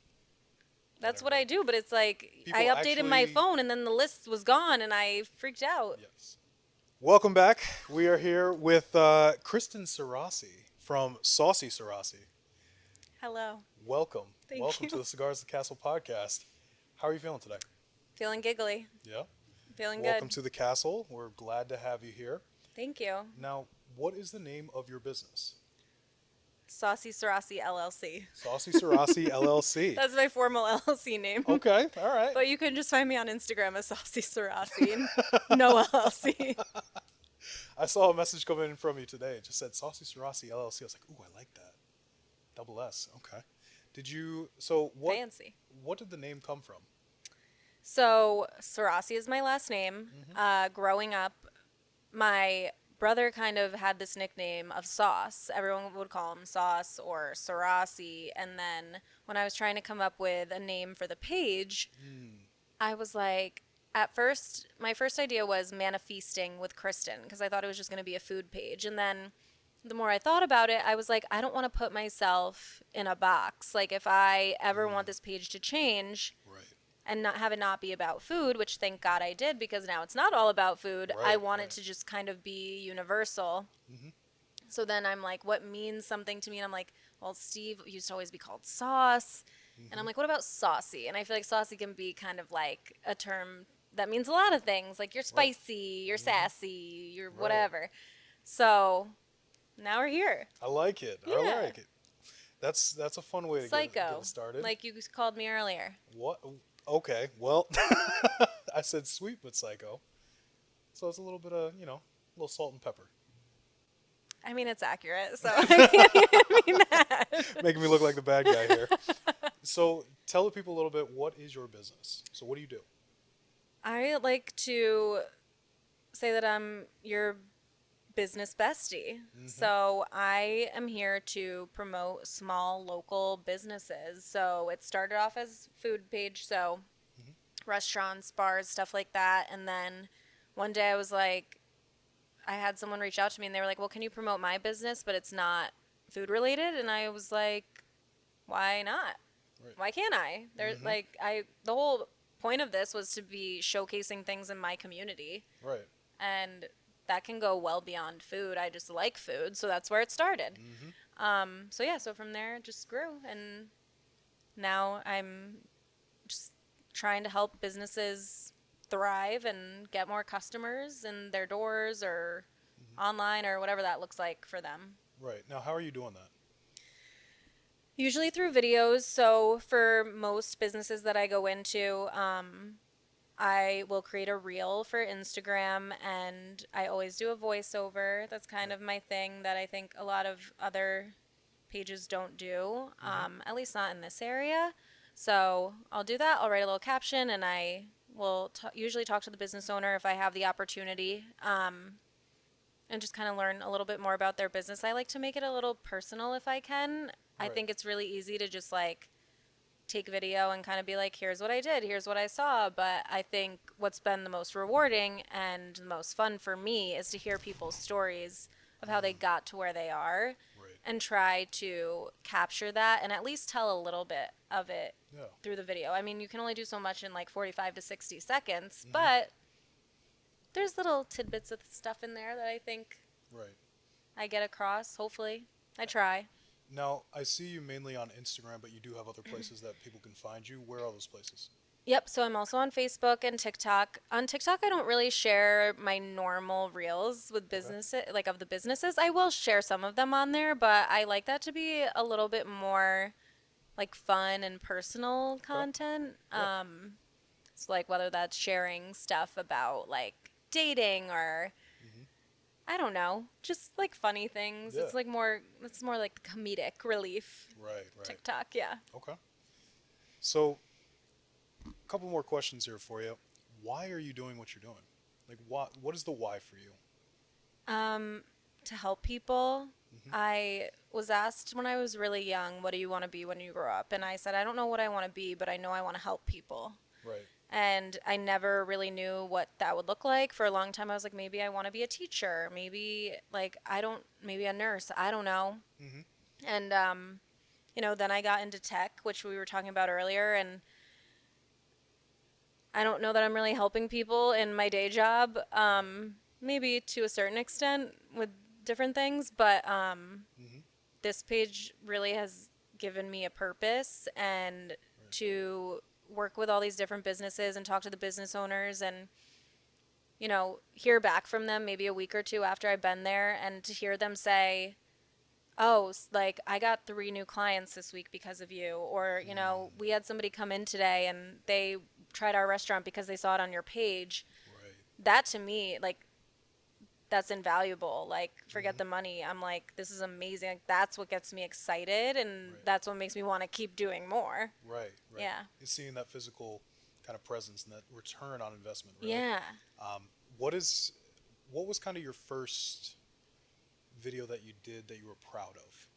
That's what I do, but it's like People I updated my actually- phone and then the list was gone and I freaked out. yes. Welcome back. We are here with Kristen Suraci from SaucySuraci. Hello. Welcome. Thank Welcome you. to the Cigars of the Castle podcast. How are you feeling today? Feeling giggly. Yeah. Feeling Welcome good. to the castle. We're glad to have you here. Thank you. Now, what is the name of your business? SaucySuraci LLC. SaucySuraci LLC. That's my formal LLC name. Okay, all right. But you can just find me on Instagram as SaucySuraci. No LLC. I saw a message come in from you today. It just said SaucySuraci LLC. I was like, ooh, I like that. Double S. Okay. Did you? So what? Fancy. What did the name come from? So Suraci is my last name. Growing up, my brother kind of had this nickname of Sauce. Everyone would call him Sauce or Suraci. And then when I was trying to come up with a name for the page, I was like, at first, my first idea was Manifesting with Kristen because I thought it was just going to be a food page. And then the more I thought about it, I was like, I don't want to put myself in a box. Like, if I ever want this page to change Right. and not have it not be about food, which thank God I did because now it's not all about food. I Right, want right. it to just kind of be universal. So then I'm like, what means something to me? And I'm like, well, Steve used to always be called Sauce. And I'm like, what about saucy? And I feel like saucy can be kind of like a term that means a lot of things. Like you're spicy, you're sassy, you're Right. whatever. So now we're here. I like it. I Yeah. like it. That's a fun way to get Psycho. it started. Like you called me earlier. What? Okay. Well, I said sweet but psycho. So it's a little bit of, a little salt and pepper. I mean, it's accurate, so I can't even be mad. Making me look like the bad guy here. So tell the people a little bit, what is your business? So what do you do? I like to say that I'm your business bestie. So I am here to promote small local businesses. So it started off as food page, so restaurants, bars, stuff like that. And then one day I was like, I had someone reach out to me and they were like, well, can you promote my business, but it's not food related? And I was like, why not? Right. Why can't I? There's the whole point of this was to be showcasing things in my community. Right. And that can go well beyond food. I just like food, so that's where it started. So from there it just grew, and now I'm just trying to help businesses thrive and get more customers in their doors or online or whatever that looks like for them. Right. Now, how are you doing that? Usually through videos. So for most businesses that I go into, I will create a reel for Instagram, and I always do a voiceover. That's kind of my thing that I think a lot of other pages don't do, at least not in this area. So I'll do that. I'll write a little caption, and I will usually talk to the business owner if I have the opportunity, and just kind of learn a little bit more about their business. I like to make it a little personal if I can. I Right. think it's really easy to just like take video and kind of be like, here's what I did, here's what I saw. But I think what's been the most rewarding and the most fun for me is to hear people's stories of how they got to where they are Right. and try to capture that and at least tell a little bit of it Yeah. through the video. I mean, you can only do so much in like 45 to 60 seconds, but there's little tidbits of stuff in there that I think Right. I get across, hopefully. I try. Now, I see you mainly on Instagram, but you do have other places that people can find you. Where are those places? Yep, so I'm also on Facebook and TikTok. On TikTok, I don't really share my normal reels with businesses, like of the businesses. I will share some of them on there, but I like that to be a little bit more like fun and personal content. Yeah. So like whether that's sharing stuff about like dating or I don't know, just like funny things. Yeah. It's more like comedic relief. Right. Right. TikTok, yeah. Okay. So, a couple more questions here for you. Why are you doing what you're doing? Like, what is the why for you? to help people. I was asked when I was really young, what do you want to be when you grow up? And I said, I don't know what I want to be, but I know I want to help people. Right. And I never really knew what that would look like. For a long time, I was like, maybe I want to be a teacher. Maybe, like, maybe a nurse. I don't know. And, then I got into tech, which we were talking about earlier. And I don't know that I'm really helping people in my day job. Maybe to a certain extent with different things. But this page really has given me a purpose and to work with all these different businesses and talk to the business owners and, hear back from them maybe a week or two after I've been there and to hear them say, oh, like I got 3 new clients this week because of you. Or, we had somebody come in today and they tried our restaurant because they saw it on your page. Right. That to me, like, that's invaluable. Like, forget the money. I'm like, this is amazing. Like, that's what gets me excited, and that's what makes me want to keep doing more. Right. Yeah. It's seeing that physical kind of presence and that return on investment. Really. Yeah. What was kind of your first video that you did that you were proud of?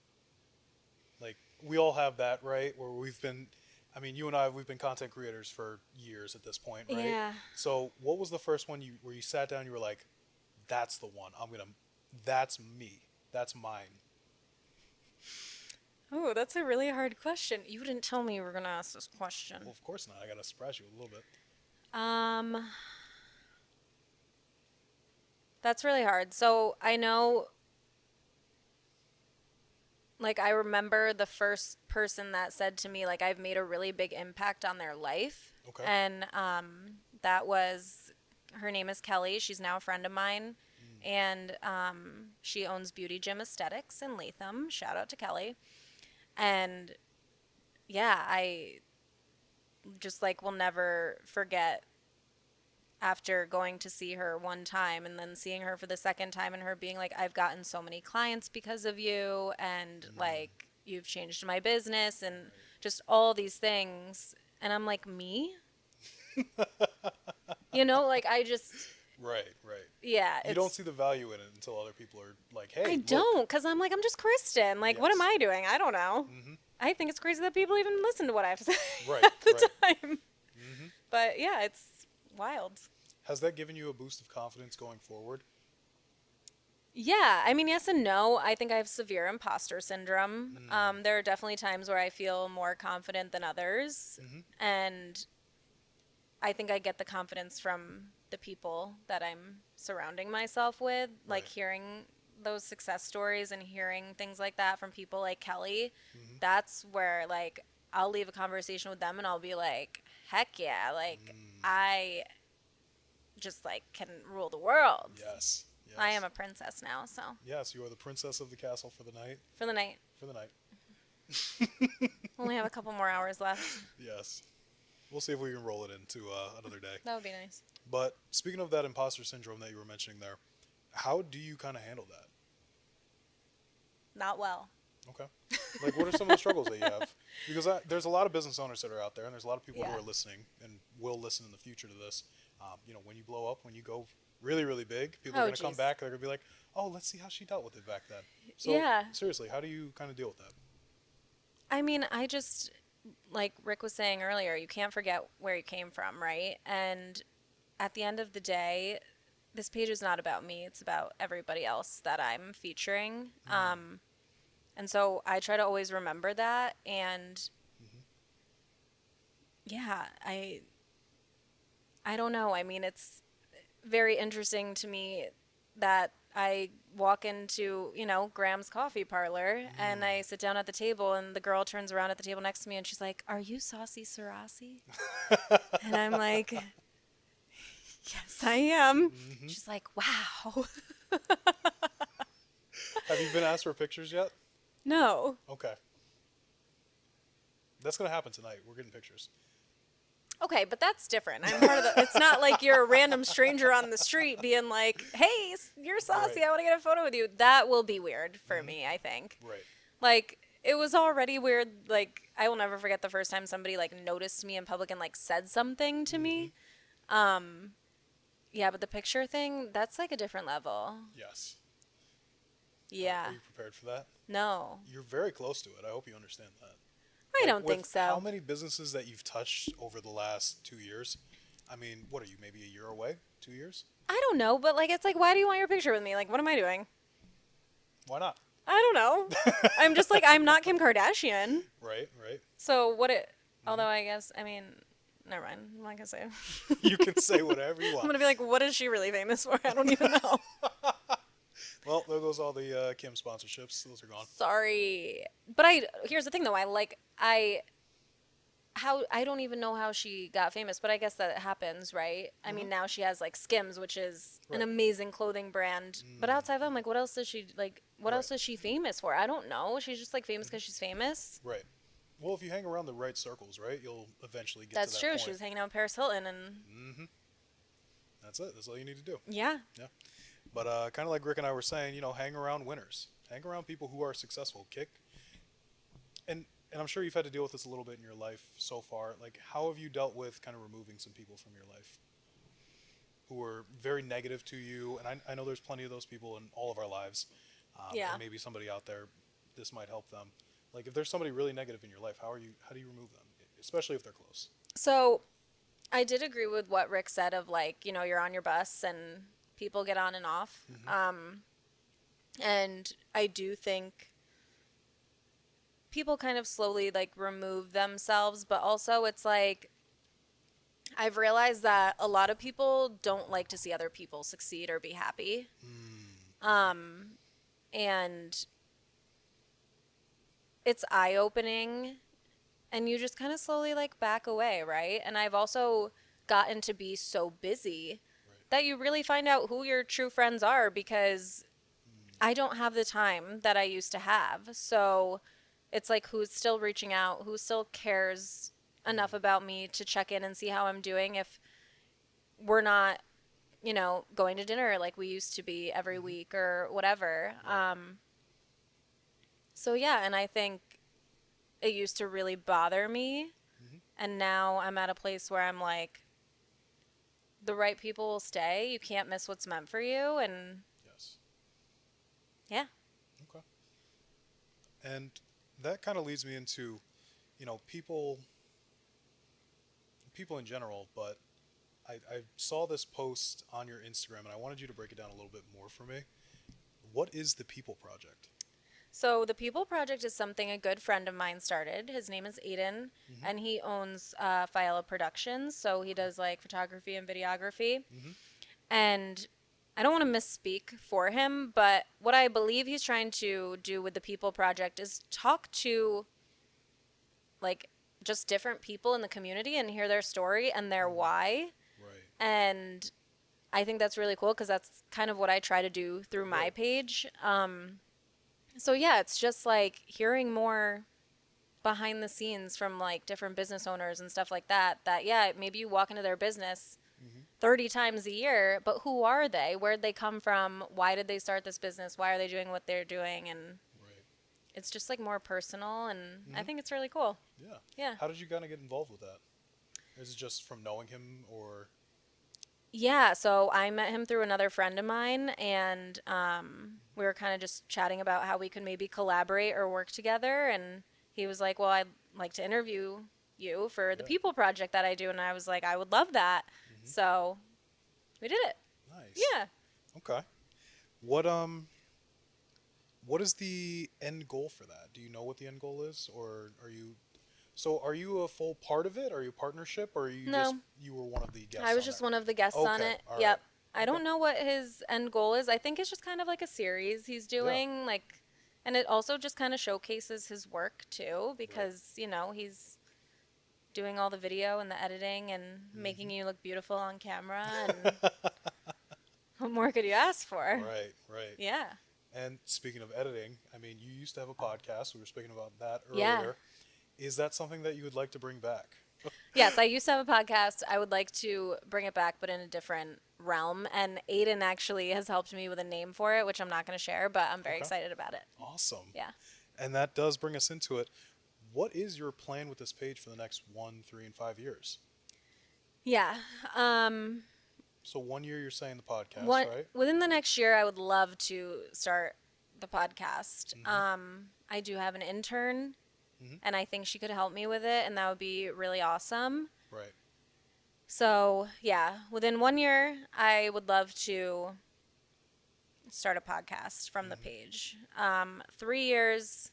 Like, we all have that, right? Where you and I, we've been content creators for years at this point, right? Yeah. So what was the first one where you sat down and you were like, that's the one. That's me. That's mine. Oh, that's a really hard question. You didn't tell me you were going to ask this question. Well, of course not. I got to surprise you a little bit. That's really hard. So I know, like, I remember the first person that said to me, like, I've made a really big impact on their life. Okay. And her name is Kelly. She's now a friend of mine. And she owns Beauty Gym Aesthetics in Latham. Shout out to Kelly. And yeah, I just like will never forget after going to see her one time and then seeing her for the second time and her being like, I've gotten so many clients because of you, and like, you've changed my business and just all these things. And I'm like, me? Like, I just... Right. Yeah. You don't see the value in it until other people are like, hey, I look. don't, because I'm like, I'm just Kristen. Like, what am I doing? I don't know. I think it's crazy that people even listen to what I have to say at the time. But yeah, it's wild. Has that given you a boost of confidence going forward? Yeah, I mean, yes and no. I think I have severe imposter syndrome. There are definitely times where I feel more confident than others. And I think I get the confidence from the people that I'm surrounding myself with, like hearing those success stories and hearing things like that from people like Kelly. That's where, like, I'll leave a conversation with them and I'll be like, heck yeah, like, I just, like, can rule the world. Yes. I am a princess now, so. Yes, you are the princess of the castle for the night. For the night. Only have a couple more hours left. Yes. We'll see if we can roll it into another day. That would be nice. But speaking of that imposter syndrome that you were mentioning there, how do you kind of handle that? Not well. Okay. Like, what are some of the struggles that you have? Because there's a lot of business owners that are out there, and there's a lot of people who are listening and will listen in the future to this. When you blow up, when you go really, really big, people are going to come back. They're going to be like, oh, let's see how she dealt with it back then. So, seriously, how do you kind of deal with that? I mean, I just, like Rick was saying earlier, you can't forget where you came from, right? And at the end of the day, this page is not about me. It's about everybody else that I'm featuring. And so I try to always remember that. And yeah, I don't know. I mean, it's very interesting to me that I walk into, Graham's coffee parlor and I sit down at the table and the girl turns around at the table next to me and she's like, "Are you SaucySuraci?" And I'm like, "Yes, I am." She's like, "Wow." Have you been asked for pictures yet? No. Okay. That's going to happen tonight. We're getting pictures. Okay, but that's different. I'm part of the. It's not like you're a random stranger on the street being like, "Hey, you're Saucy. I want to get a photo with you." That will be weird for me, I think. Right. Like, it was already weird. Like, I will never forget the first time somebody, like, noticed me in public and, like, said something to me. Yeah, but the picture thing, that's, like, a different level. Yes. Yeah. Are you prepared for that? No. You're very close to it. I hope you understand that. I Like, don't with think so. how many businesses that you've touched over the last 2 years? I mean, what are you, maybe a year away? 2 years? I don't know, but like it's like why do you want your picture with me? Like what am I doing? Why not? I don't know. I'm just like I'm not Kim Kardashian. Right, right. So what it although I guess I mean never mind. I'm not gonna say it. You can say whatever you I'm want. gonna be like, what is she really famous for? I don't even know. Well, there goes all the Kim sponsorships. Those are gone. Sorry. But here's the thing though, I don't even know how she got famous, but I guess that happens, right? I mean, now she has like Skims, which is an Right. amazing clothing brand. But outside of that, I'm like, what else does she like? What else Right. is she famous for? I don't know. She's just like famous because she's famous. Right. Well, if you hang around the right circles, right, you'll eventually get That's to that true. point. She was hanging out with Paris Hilton, and That's it. That's all you need to do. yeah, Yeah. But kind of like Rick and I were saying, hang around winners. Hang around people who are successful. And I'm sure you've had to deal with this a little bit in your life so far. Like, how have you dealt with kind of removing some people from your life who are very negative to you? And I know there's plenty of those people in all of our lives. Yeah. And maybe somebody out there, this might help them. Like, if there's somebody really negative in your life, how do you remove them? Especially if they're close. So I did agree with what Rick said of like, you're on your bus and people get on and off. And I do think people kind of slowly like remove themselves, but also it's like I've realized that a lot of people don't like to see other people succeed or be happy. And it's eye-opening and you just kind of slowly like back away, right? And I've also gotten to be so busy that you really find out who your true friends are because I don't have the time that I used to have. So it's like who's still reaching out, who still cares enough about me to check in and see how I'm doing if we're not, going to dinner like we used to be every week or whatever. So yeah, and I think it used to really bother me. And now I'm at a place where I'm like, the right people will stay. You can't miss what's meant for you. And Yes. yeah. Okay. And that kind of leads me into, people in general, but I saw this post on your Instagram and I wanted you to break it down a little bit more for me. What is the People Project? So the People Project is something a good friend of mine started. His name is Aiden, and he owns Fiala Productions. So he does like photography and videography. And I don't want to misspeak for him, but what I believe he's trying to do with the People Project is talk to like just different people in the community and hear their story and their why. Right. And I think that's really cool because that's kind of what I try to do through my Right. page. So yeah, it's just like hearing more behind the scenes from like different business owners and stuff like that. That yeah, maybe you walk into their business 30 times a year, but who are they? Where'd they come from? Why did they start this business? Why are they doing what they're doing? And Right. it's just like more personal, and I think it's really cool. Yeah. Yeah. How did you kind of get involved with that? Is it just from knowing him or? Yeah, so I met him through another friend of mine, and we were kind of just chatting about how we could maybe collaborate or work together. And he was like, "Well, I'd like to interview you for the Yeah. People Project that I do," and I was like, "I would love that." So we did it. Nice. Yeah. Okay. What is the end goal for that? Do you know what the end goal is, or are you a full part of it? Are you a partnership, or are you No. you were one of the guests? I was on just that? one of the guests on Okay, it. all Yep. right. I don't Okay. know what his end goal is. I think it's just kind of like a series he's doing, like, and it also just kind of showcases his work too, because he's doing all the video and the editing and making you look beautiful on camera. And what more could you ask for? Right, right. Yeah. And speaking of editing, I mean, you used to have a podcast. We were speaking about that Yeah. earlier. Is that something that you would like to bring back? Yes, I used to have a podcast. I would like to bring it back, but in a different realm. And Aiden actually has helped me with a name for it, which I'm not going to share, but I'm very Okay. excited about it. Awesome. Yeah. And that does bring us into it. What is your plan with this page for the next 1, 3, and 5 years? Yeah. So 1 year, you're saying the podcast, What right? within the next year, I would love to start the podcast. I do have an intern, Mm-hmm. and I think she could help me with it, and that would be really awesome. Right. So, yeah, within 1 year, I would love to start a podcast from the Mm-hmm. page. 3 years,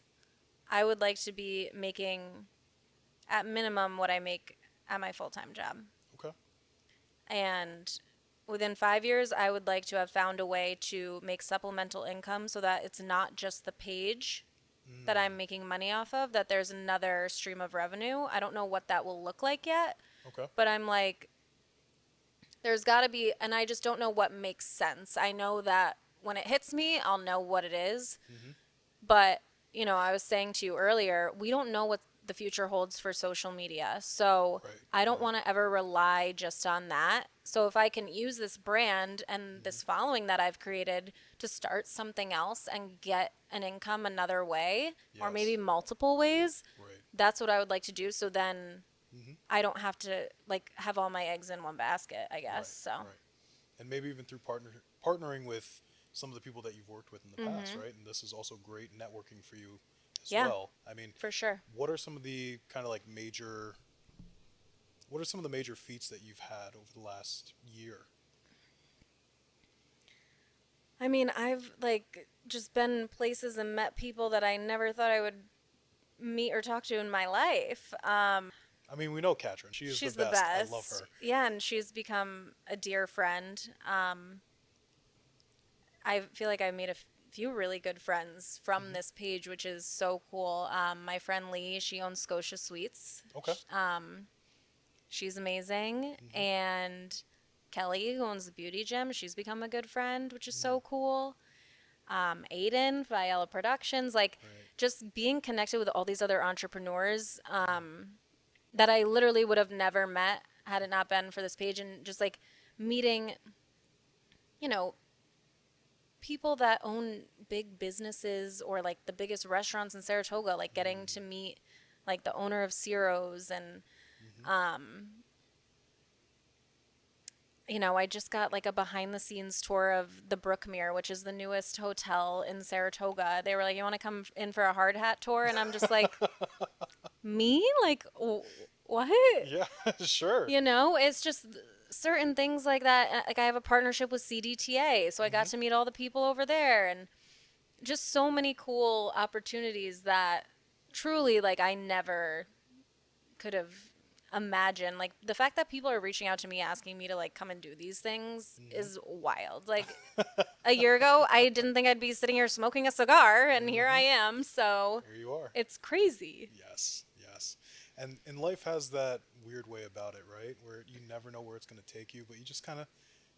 I would like to be making at minimum what I make at my full-time job. Okay. And within 5 years, I would like to have found a way to make supplemental income so that it's not just the page that I'm making money off of, that there's another stream of revenue. I don't know what that will look like yet, Okay. but I'm like, there's got to be, and I just don't know what makes sense. I know that when it hits me, I'll know what it is. Mm-hmm. But, you know, I was saying to you earlier, we don't know what the future holds for social media. So Right. I don't Right. want to ever rely just on that. So if I can use this brand and this following that I've created to start something else and get an income another way, or Yes. maybe multiple ways, Right. that's what I would like to do. So then Mm-hmm. I don't have to like have all my eggs in one basket, I guess. So Right. And maybe even through partnering with some of the people that you've worked with in the past, right? And this is also great networking for you as Yeah. well. I mean, for sure. what are some of the kind of like what are some of the major feats that you've had over the last year? I mean, I've like just been places and met people that I never thought I would meet or talk to in my life. I mean, we know Katrin. She is She's the best. I love her. Yeah, and she's become a dear friend. I feel like I made a few really good friends from this page, which is so cool. My friend Lee, she owns Scotia Sweets. Okay. She's amazing. And Kelly, who owns the Beauty Gym, she's become a good friend, which is so cool. Aiden, Viella Productions, like Right. just being connected with all these other entrepreneurs that I literally would have never met had it not been for this page, and just like meeting, you know, people that own big businesses or like the biggest restaurants in Saratoga, like getting to meet like the owner of Ciro's and you know, I just got like a behind the scenes tour of the Brookmere, which is the newest hotel in Saratoga. They were like, "You want to come in for a hard hat tour?" And I'm just like, "Me? Like what?" Yeah, sure. You know, it's just certain things like that. Like I have a partnership with CDTA, so I got to meet all the people over there, and just so many cool opportunities that truly, like, I never could have imagined. Like the fact that people are reaching out to me asking me to like come and do these things is wild. Like a year ago, I didn't think I'd be sitting here smoking a cigar, and here I am. So Here you are. it's crazy. Yes, yes. And life has that weird way about it, right? Where you never know where it's going to take you, but you just kind of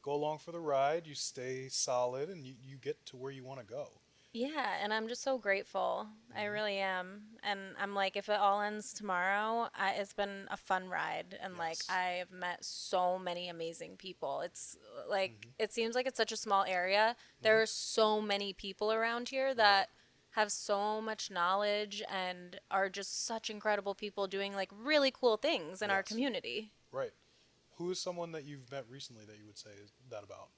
go along for the ride, you stay solid, and you get to where you want to go. Yeah, and I'm just so grateful. I really am. And I'm like, if it all ends tomorrow, it's been a fun ride. And like, Yes. I have met so many amazing people. It's like, it seems like it's such a small area. There are so many people around here that have so much knowledge and are just such incredible people doing like really cool things in our Yes. community. Right. Who is someone that you've met recently that you would say that about?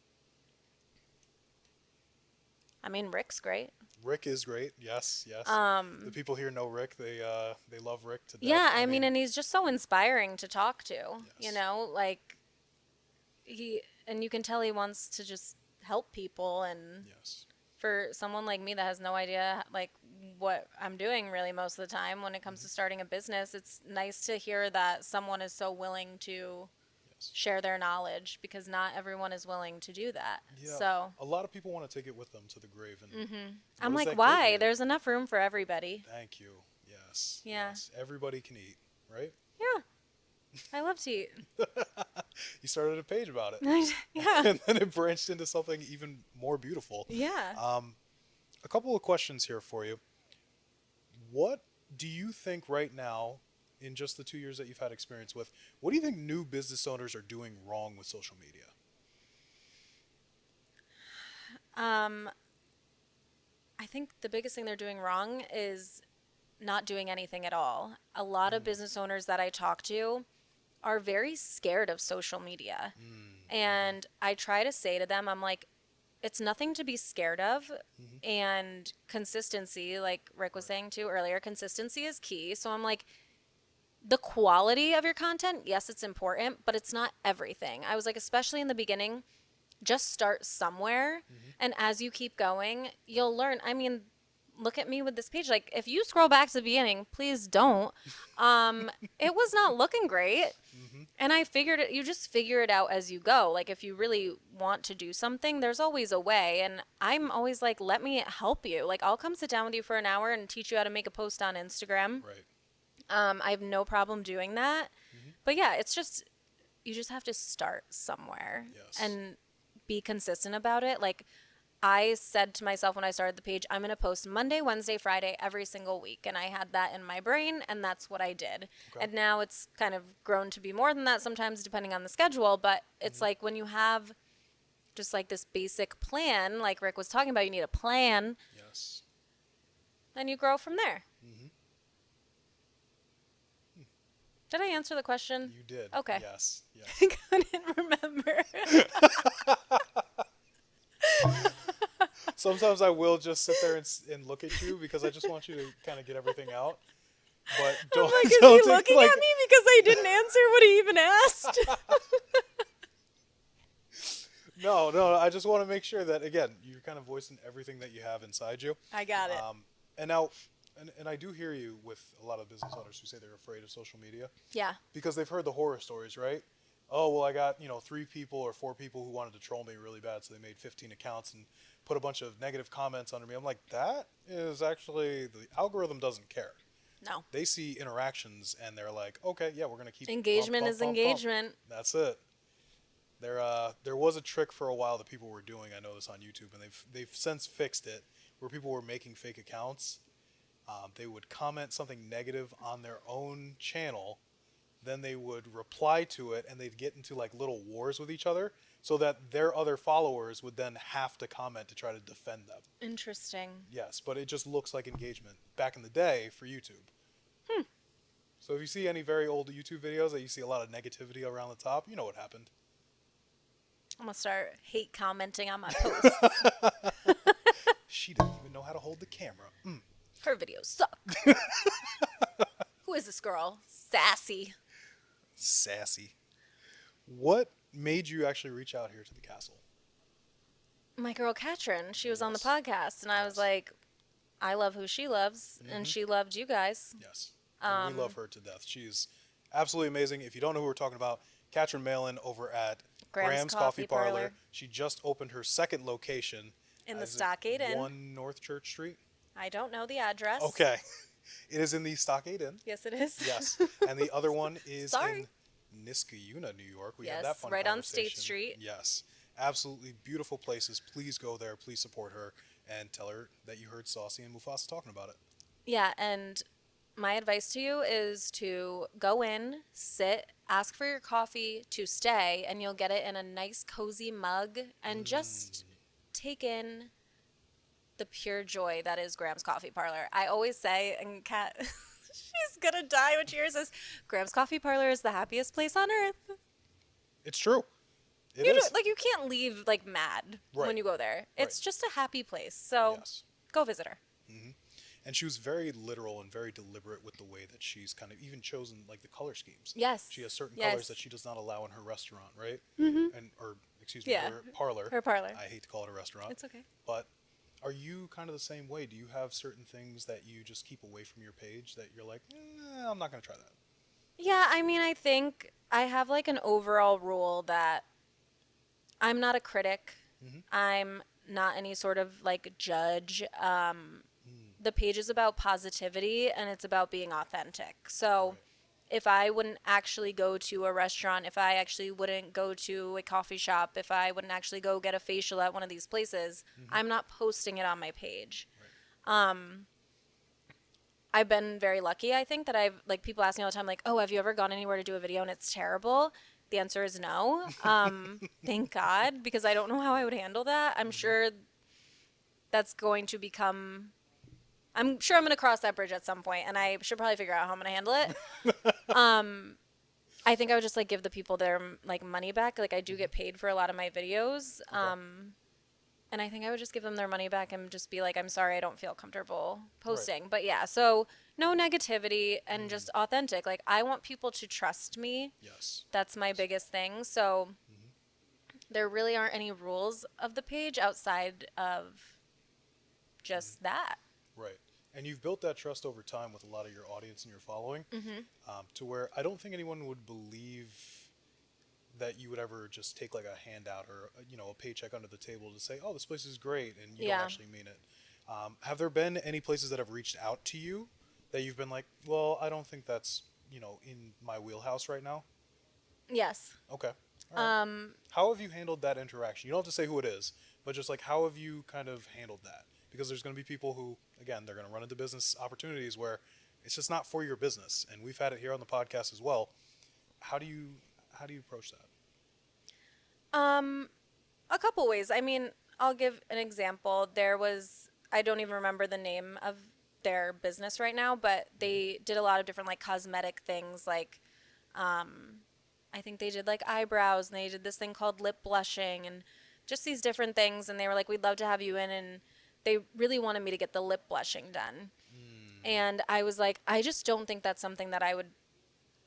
I mean, Rick's great. Rick is great. Yes, yes. The people here know Rick. They love Rick to death. Yeah, I mean, and he's just so inspiring to talk to. You Yes. know, like and you can tell he wants to just help people. And yes. for someone like me that has no idea like what I'm doing really most of the time when it comes to starting a business, it's nice to hear that someone is so willing to Yes. share their knowledge, because not everyone is willing to do that. Yeah. So A lot of people want to take it with them to the grave, and I'm what does like, that get why? you? There's enough room for everybody. Thank you. Yes. Yeah. Yes. Everybody can eat, right? Yeah. I love to eat. You started a page about it. Yeah. And then it branched into something even more beautiful. Yeah. A couple of questions here for you. What do you think right now, in just the 2 years that you've had experience with, what do you think new business owners are doing wrong with social media? I think the biggest thing they're doing wrong is not doing anything at all. A lot of business owners that I talk to are very scared of social media. And I try to say to them, I'm like, it's nothing to be scared of. Mm-hmm. And consistency, like Rick was saying too earlier, consistency is key. So I'm like, the quality of your content, yes, it's important, but it's not everything. I was like, especially in the beginning, just start somewhere. Mm-hmm. And as you keep going, you'll learn. I mean, look at me with this page. Like, if you scroll back to the beginning, please don't. It was not looking great. Mm-hmm. And I figured it, you just figure it out as you go. Like, if you really want to do something, there's always a way. And I'm always like, let me help you. Like, I'll come sit down with you for an hour and teach you how to make a post on Instagram. Right. I have no problem doing that. Mm-hmm. But yeah, it's just, you just have to start somewhere Yes. and be consistent about it. Like, I said to myself when I started the page, I'm going to post Monday, Wednesday, Friday every single week. And I had that in my brain, and that's what I did. Okay. And now it's kind of grown to be more than that sometimes, depending on the schedule. But it's like when you have just like this basic plan, like Rick was talking about, you need a plan, Yes. and you grow from there. Mm-hmm. Did I answer the question? You did. Okay. Yes. Yes. I couldn't remember. Sometimes I will just sit there and look at you because I just want you to kind of get everything out. But don't. I'm like, is don't he take, looking like, at me because I didn't answer what he even asked? No. I just want to make sure that again you're kind of voicing everything that you have inside you. I got it. And now, and I do hear you with a lot of business owners who say they're afraid of social media Yeah. because they've heard the horror stories, right? Oh, well, I got 3 people or 4 people who wanted to troll me really bad, so they made 15 accounts and put a bunch of negative comments under me. I'm like, that is actually the algorithm doesn't care. No. They see interactions and they're like, okay, yeah, we're gonna keep Engagement bump, is bump, bump. engagement. That's it. There was a trick for a while that people were doing. I noticed on YouTube, and they've since fixed it, where people were making fake accounts. They would comment something negative on their own channel, then they would reply to it, and they'd get into like little wars with each other, so that their other followers would then have to comment to try to defend them. Interesting. Yes, but it just looks like engagement back in the day for YouTube. So if you see any very old YouTube videos that you see a lot of negativity around the top, you know what happened. I'm going to start hate commenting on my posts. She didn't even know how to hold the camera. Her videos suck. Who is this girl? Sassy. Sassy. What made you actually reach out here to the castle? My girl Katrin, she was on the Yes. podcast, and I was Yes. like, I love who she loves, and she loved you guys. Yes. And we love her to death. She's absolutely amazing. If you don't know who we're talking about, Katrin Malin over at Graham's Coffee Coffee Parlor. Parlor. She just opened her second location. In the Is it Stockade Inn. 1 North Church Street? I don't know the address. Okay. It is in the Stockade Inn. Yes, it is. Yes. And the other one is Sorry. in Niskayuna, New York. We had Yes, that fun right on State conversation. Street. Yes. Absolutely beautiful places. Please go there. Please support her and tell her that you heard Saucy and Mufasa talking about it. Yeah, and my advice to you is to go in, sit, ask for your coffee to stay, and you'll get it in a nice, cozy mug, and just take in the pure joy that is Graham's Coffee Parlor. I always say, and Kat, she's gonna die when she hears this, Graham's Coffee Parlor is the happiest place on earth. It's true. It You is. don't, like, you can't leave like mad Right. when you go there. It's Right. just a happy place. So Yes. go visit her. And she was very literal and very deliberate with the way that she's kind of even chosen like the color schemes. Yes. She has certain Yes. colors that she does not allow in her restaurant, right? And or excuse me, Yeah. her parlor. Her parlor. I hate to call it a restaurant. It's okay. But are you kind of the same way? Do you have certain things that you just keep away from your page that you're like, I'm not going to try that? Yeah, I mean, I think I have like an overall rule that I'm not a critic. I'm not any sort of like judge. The page is about positivity and it's about being authentic. So Right. if I wouldn't actually go to a restaurant, if I actually wouldn't go to a coffee shop, if I wouldn't actually go get a facial at one of these places, I'm not posting it on my page. I've been very lucky, I think, that I've, like, people ask me all the time, like, oh, have you ever gone anywhere to do a video and it's terrible? The answer is no. Thank God, because I don't know how I would handle that. I'm sure that's going to become, I'm sure I'm going to cross that bridge at some point, and I should probably figure out how I'm going to handle it. I think I would just, like, give the people their, like, money back. Like, I do get paid for a lot of my videos. And I think I would just give them their money back and just be like, I'm sorry, I don't feel comfortable Right. posting. But yeah, so no negativity and just authentic. Like, I want people to trust me. Yes. That's my biggest thing. So there really aren't any rules of the page outside of just that. Right. And you've built that trust over time with a lot of your audience and your following, to where I don't think anyone would believe that you would ever just take like a handout or a paycheck under the table to say, "Oh, this place is great," and you Yeah. don't actually mean it. Have there been any places that have reached out to you that you've been like, "Well, I don't think that's in my wheelhouse right now"? Yes. Okay. All right. How have you handled that interaction? You don't have to say who it is, but just like how have you kind of handled that? Because there's going to be people who, again, they're going to run into business opportunities where it's just not for your business, and we've had it here on the podcast as well. How do you approach that? A couple ways. I mean, I'll give an example. I don't even remember the name of their business right now, but they did a lot of different like cosmetic things. Like, I think they did like eyebrows, and they did this thing called lip blushing, and just these different things. And they were like, "We'd love to have you in," and they really wanted me to get the lip blushing done. And I was like, I just don't think that's something that I would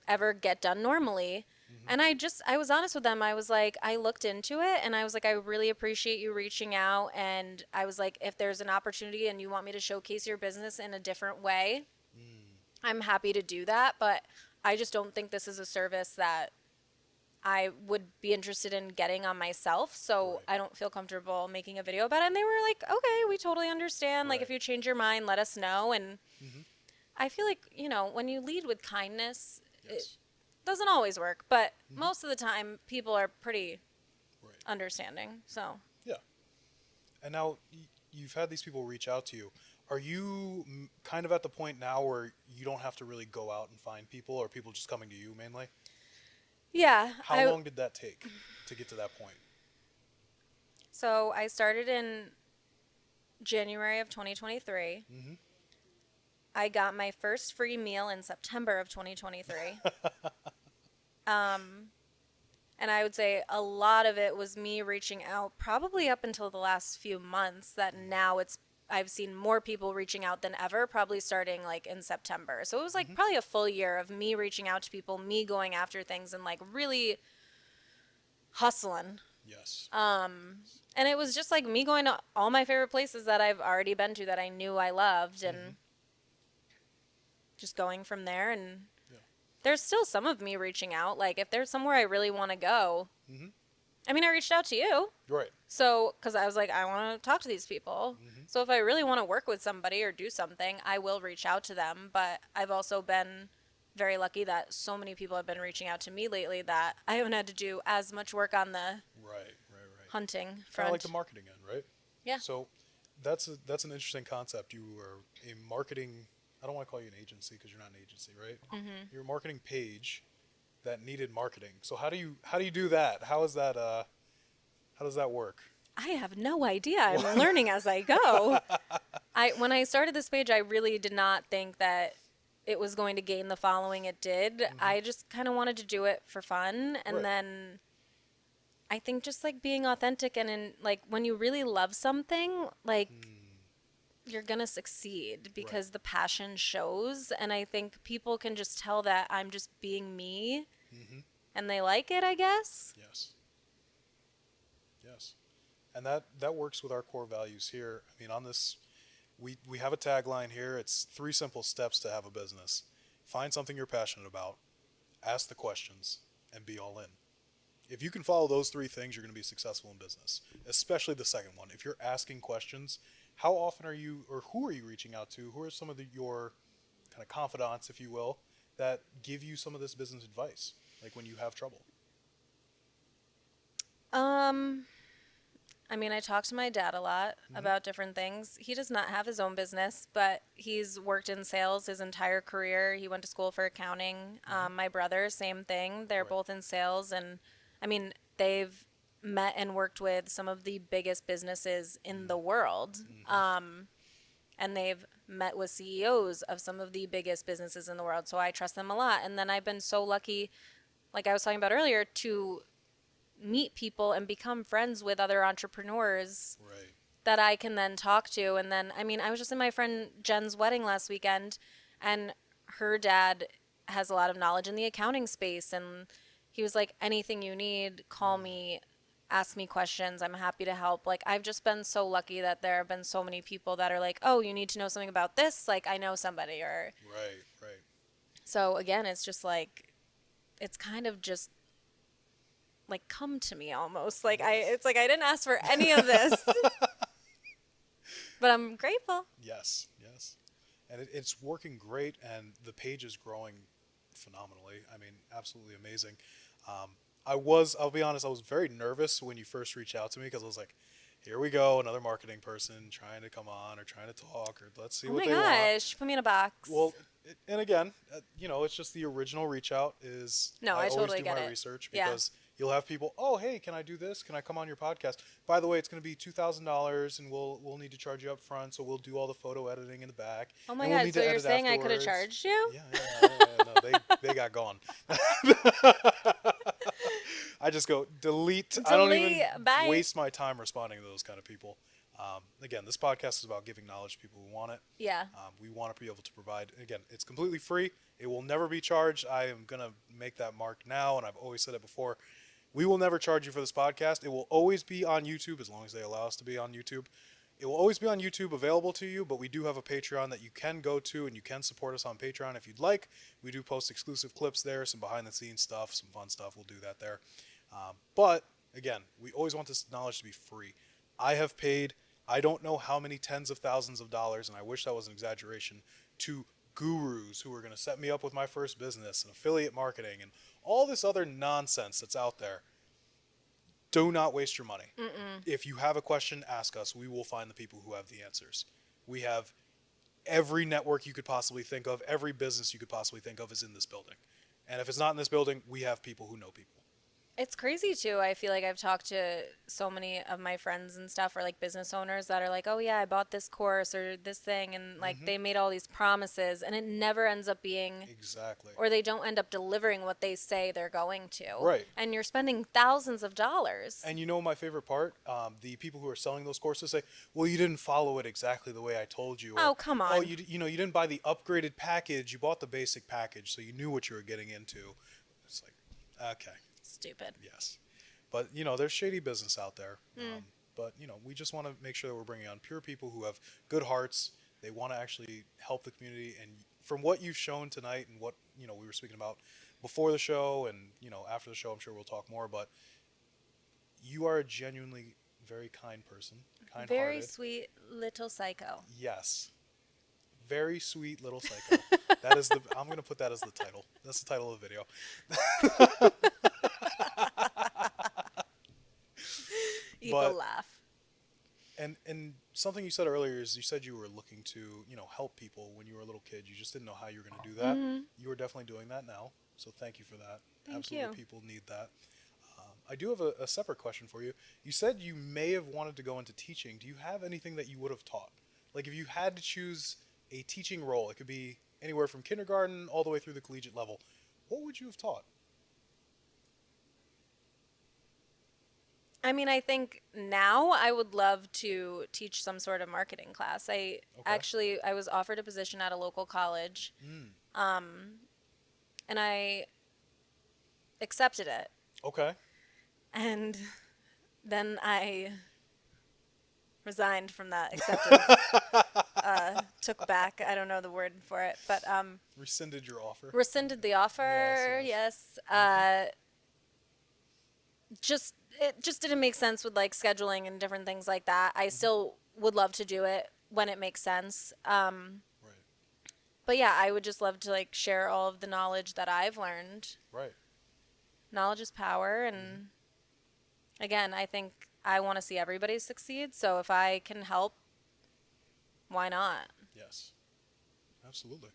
ever get done normally. And I was honest with them. I was like, I looked into it, and I was like, I really appreciate you reaching out. And I was like, if there's an opportunity and you want me to showcase your business in a different way, I'm happy to do that. But I just don't think this is a service that I would be interested in getting on myself. So Right. I don't feel comfortable making a video about it. And they were like, okay, we totally understand. Like, Right. if you change your mind, let us know. And I feel like, when you lead with kindness, it Yes. doesn't always work, but most of the time people are pretty Right. understanding. So Yeah. And now you've had these people reach out to you. Are you kind of at the point now where you don't have to really go out and find people, or people just coming to you mainly? yeah, How long did that take to get to that point? So I started in January of 2023. I got my first free meal in September of 2023. And I would say a lot of it was me reaching out probably up until the last few months, that now I've seen more people reaching out than ever, probably starting like in September. So it was like probably a full year of me reaching out to people, me going after things and like really hustling. Yes. And it was just like me going to all my favorite places that I've already been to that I knew I loved, and just going from there. And there's still some of me reaching out. Like, if there's somewhere I really want to go, I mean, I reached out to you. Right. So, because I was like, I want to talk to these people. So if I really want to work with somebody or do something, I will reach out to them. But I've also been very lucky that so many people have been reaching out to me lately that I haven't had to do as much work on the Right. hunting Kind of front. like the marketing end, right? Yeah. So that's an interesting concept. You are a marketing. I don't want to call you an agency because you're not an agency, right? You're a marketing page that needed marketing. So how do you do that? How is that? How does that work? I have no idea. I'm learning as I go. When I started this page, I really did not think that it was going to gain the following it did. I just kind of wanted to do it for fun. And Right. then I think just like being authentic, and like when you really love something, like you're going to succeed because the passion shows. And I think people can just tell that I'm just being me and they like it, I guess. Yes. Yes. And that works with our core values here. I mean, on this, we have a tagline here. It's 3 simple steps to have a business. Find something you're passionate about, ask the questions, and be all in. If you can follow those 3 things, you're going to be successful in business, especially the second one. If you're asking questions, how often are you, or who are you reaching out to? Who are some of your kind of confidants, if you will, that give you some of this business advice, like when you have trouble? I mean, I talk to my dad a lot about different things. He does not have his own business, but he's worked in sales his entire career. He went to school for accounting. My brother, same thing. They're Right. both in sales. And I mean, they've met and worked with some of the biggest businesses in the world. And they've met with CEOs of some of the biggest businesses in the world. So I trust them a lot. And then I've been so lucky, like I was talking about earlier, to meet people and become friends with other entrepreneurs Right. that I can then talk to. And then, I mean, I was just in my friend Jen's wedding last weekend, and her dad has a lot of knowledge in the accounting space. And he was like, anything you need, call me, ask me questions. I'm happy to help. Like, I've just been so lucky that there have been so many people that are like, oh, you need to know something about this? Like, I know somebody. Or, Right. Right. so again, it's just like, it's kind of just like come to me almost. Like, it's like I didn't ask for any of this, but I'm grateful. Yes. Yes. And it's working great, and the page is growing phenomenally. I mean, absolutely amazing. I'll be honest, I was very nervous when you first reached out to me because I was like, here we go, another marketing person trying to come on or trying to talk, or let's see Oh what my they want. gosh, put me in a box. Well, and again, it's just the original reach out is No, I always totally do get my it. research Yeah. because you'll have people, oh, hey, can I do this? Can I come on your podcast? By the way, it's going to be $2,000 and we'll need to charge you up front. So we'll do all the photo editing in the back. Oh my and we'll god, need so to you're edit saying I could have afterwards. charged you? Yeah. No, they got gone. I just go delete. I don't even Bye. waste my time responding to those kind of people. Again, this podcast is about giving knowledge to people who want it. Yeah. We want to be able to provide. Again, it's completely free. It will never be charged. I am going to make that mark now, and I've always said it before. We will never charge you for this podcast. It will always be on YouTube as long as they allow us to be on YouTube. It will always be on YouTube available to you, but we do have a Patreon that you can go to, and you can support us on Patreon if you'd like. We do post exclusive clips there, some behind-the-scenes stuff, some fun stuff. We'll do that there. But, again, we always want this knowledge to be free. I have paid, I don't know how many tens of thousands of dollars, and I wish that was an exaggeration, to gurus who are going to set me up with my first business and affiliate marketing and all this other nonsense that's out there. Do not waste your money. If you have a question, ask us. We will find the people who have the answers. We have every network you could possibly think of, every business you could possibly think of is in this building. And if it's not in this building, we have people who know people. It's crazy too. I feel like I've talked to so many of my friends and stuff, or like business owners that are like, oh yeah, I bought this course or this thing, and like they made all these promises and it never ends up being Exactly. or they don't end up delivering what they say they're going to. Right. And you're spending thousands of dollars. And you know my favorite part? The people who are selling those courses say, well, you didn't follow it exactly the way I told you. Or, Oh, come on. Oh, you didn't buy the upgraded package. You bought the basic package, so you knew what you were getting into. It's like, okay. Stupid. Yes. But, there's shady business out there. But, we just want to make sure that we're bringing on pure people who have good hearts. They want to actually help the community. And from what you've shown tonight and what, we were speaking about before the show and, after the show, I'm sure we'll talk more. But you are a genuinely very kind person, kind-hearted. Very sweet little psycho. Yes. Very sweet little psycho. I'm going to put that as the title. That's the title of the video. Evil laugh. And something you said earlier is you said you were looking to, help people when you were a little kid. You just didn't know how you were going to do that. You are definitely doing that now. So thank you for that. Thank Absolutely, you. people need that. I do have a separate question for you. You said you may have wanted to go into teaching. Do you have anything that you would have taught? Like if you had to choose a teaching role, it could be anywhere from kindergarten all the way through the collegiate level. What would you have taught? I mean, I think now I would love to teach some sort of marketing class. I was offered a position at a local college, and I accepted it. Okay. And then I resigned from that acceptance. Took back, I don't know the word for it, but Rescinded your offer. rescinded the offer. Yes. It just didn't make sense with like scheduling and different things like that. I still would love to do it when it makes sense. Right. But yeah, I would just love to like share all of the knowledge that I've learned. Right. Knowledge is power, and again, I think I want to see everybody succeed. So if I can help, why not? Yes. Absolutely.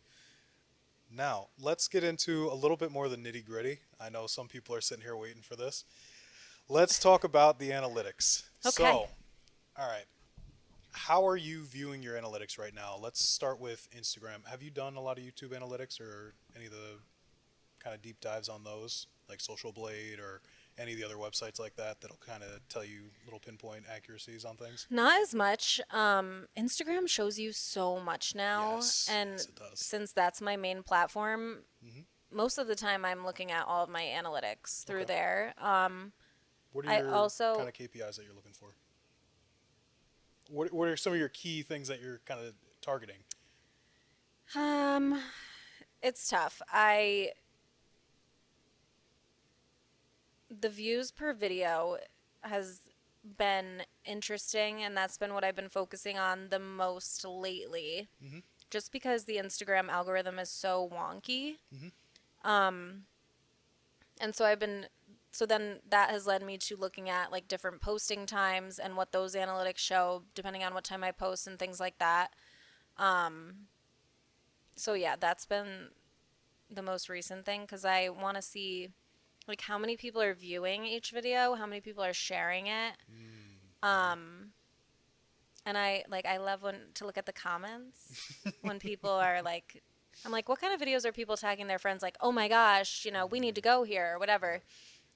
Now, let's get into a little bit more of the nitty-gritty. I know some people are sitting here waiting for this. Let's talk about the analytics. Okay. So, all right. How are you viewing your analytics right now? Let's start with Instagram. Have you done a lot of YouTube analytics or any of the kind of deep dives on those, like Social Blade or any of the other websites like that that'll kind of tell you little pinpoint accuracies on things? Not as much. Instagram shows you so much now, Yes, and yes, it does. since that's my main platform, Hmm. most of the time I'm looking at all of my analytics through Okay. there. What are I your also kind of KPIs that you're looking for? What are some of your key things that you're kind of targeting? um, it's tough. The views per video has been interesting, and that's been what I've been focusing on the most lately. Hmm. Just because the Instagram algorithm is so wonky. Hmm. And so then that has led me to looking at like different posting times and what those analytics show depending on what time I post and things like that. So yeah, that's been the most recent thing because I want to see like how many people are viewing each video, how many people are sharing it. And I love to look at the comments when people are like, I'm like, what kind of videos are people tagging their friends? Like, oh my gosh, we need to go here or whatever,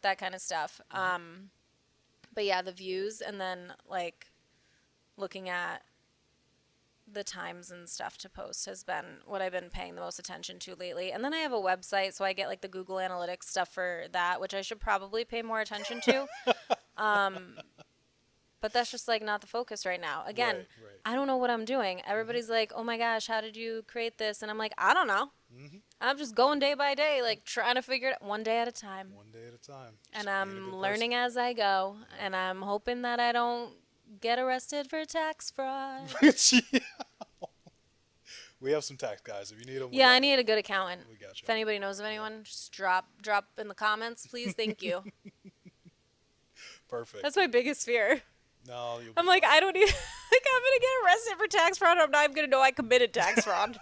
that kind of stuff. But yeah, the views and then like looking at the times and stuff to post has been what I've been paying the most attention to lately. And then I have a website, so I get like the Google Analytics stuff for that, which I should probably pay more attention to. But that's just like not the focus right now. Again, Right. I don't know what I'm doing. Everybody's like, "Oh my gosh, how did you create this?" And I'm like, "I don't know. Hmm. I'm just going day by day, like trying to figure it out one day at a time." One day at a time. And Just being a I'm good learning as I go, and I'm hoping that I don't get arrested for tax fraud. person. We have some tax guys. If you need them, Yeah, I need a good accountant. We got you. If anybody knows of anyone, just drop in the comments, please. Thank you. Perfect. That's my biggest fear. No, you'll be I'm like, fine. I don't even like I'm gonna get arrested for tax fraud. I'm not even gonna know I committed tax fraud.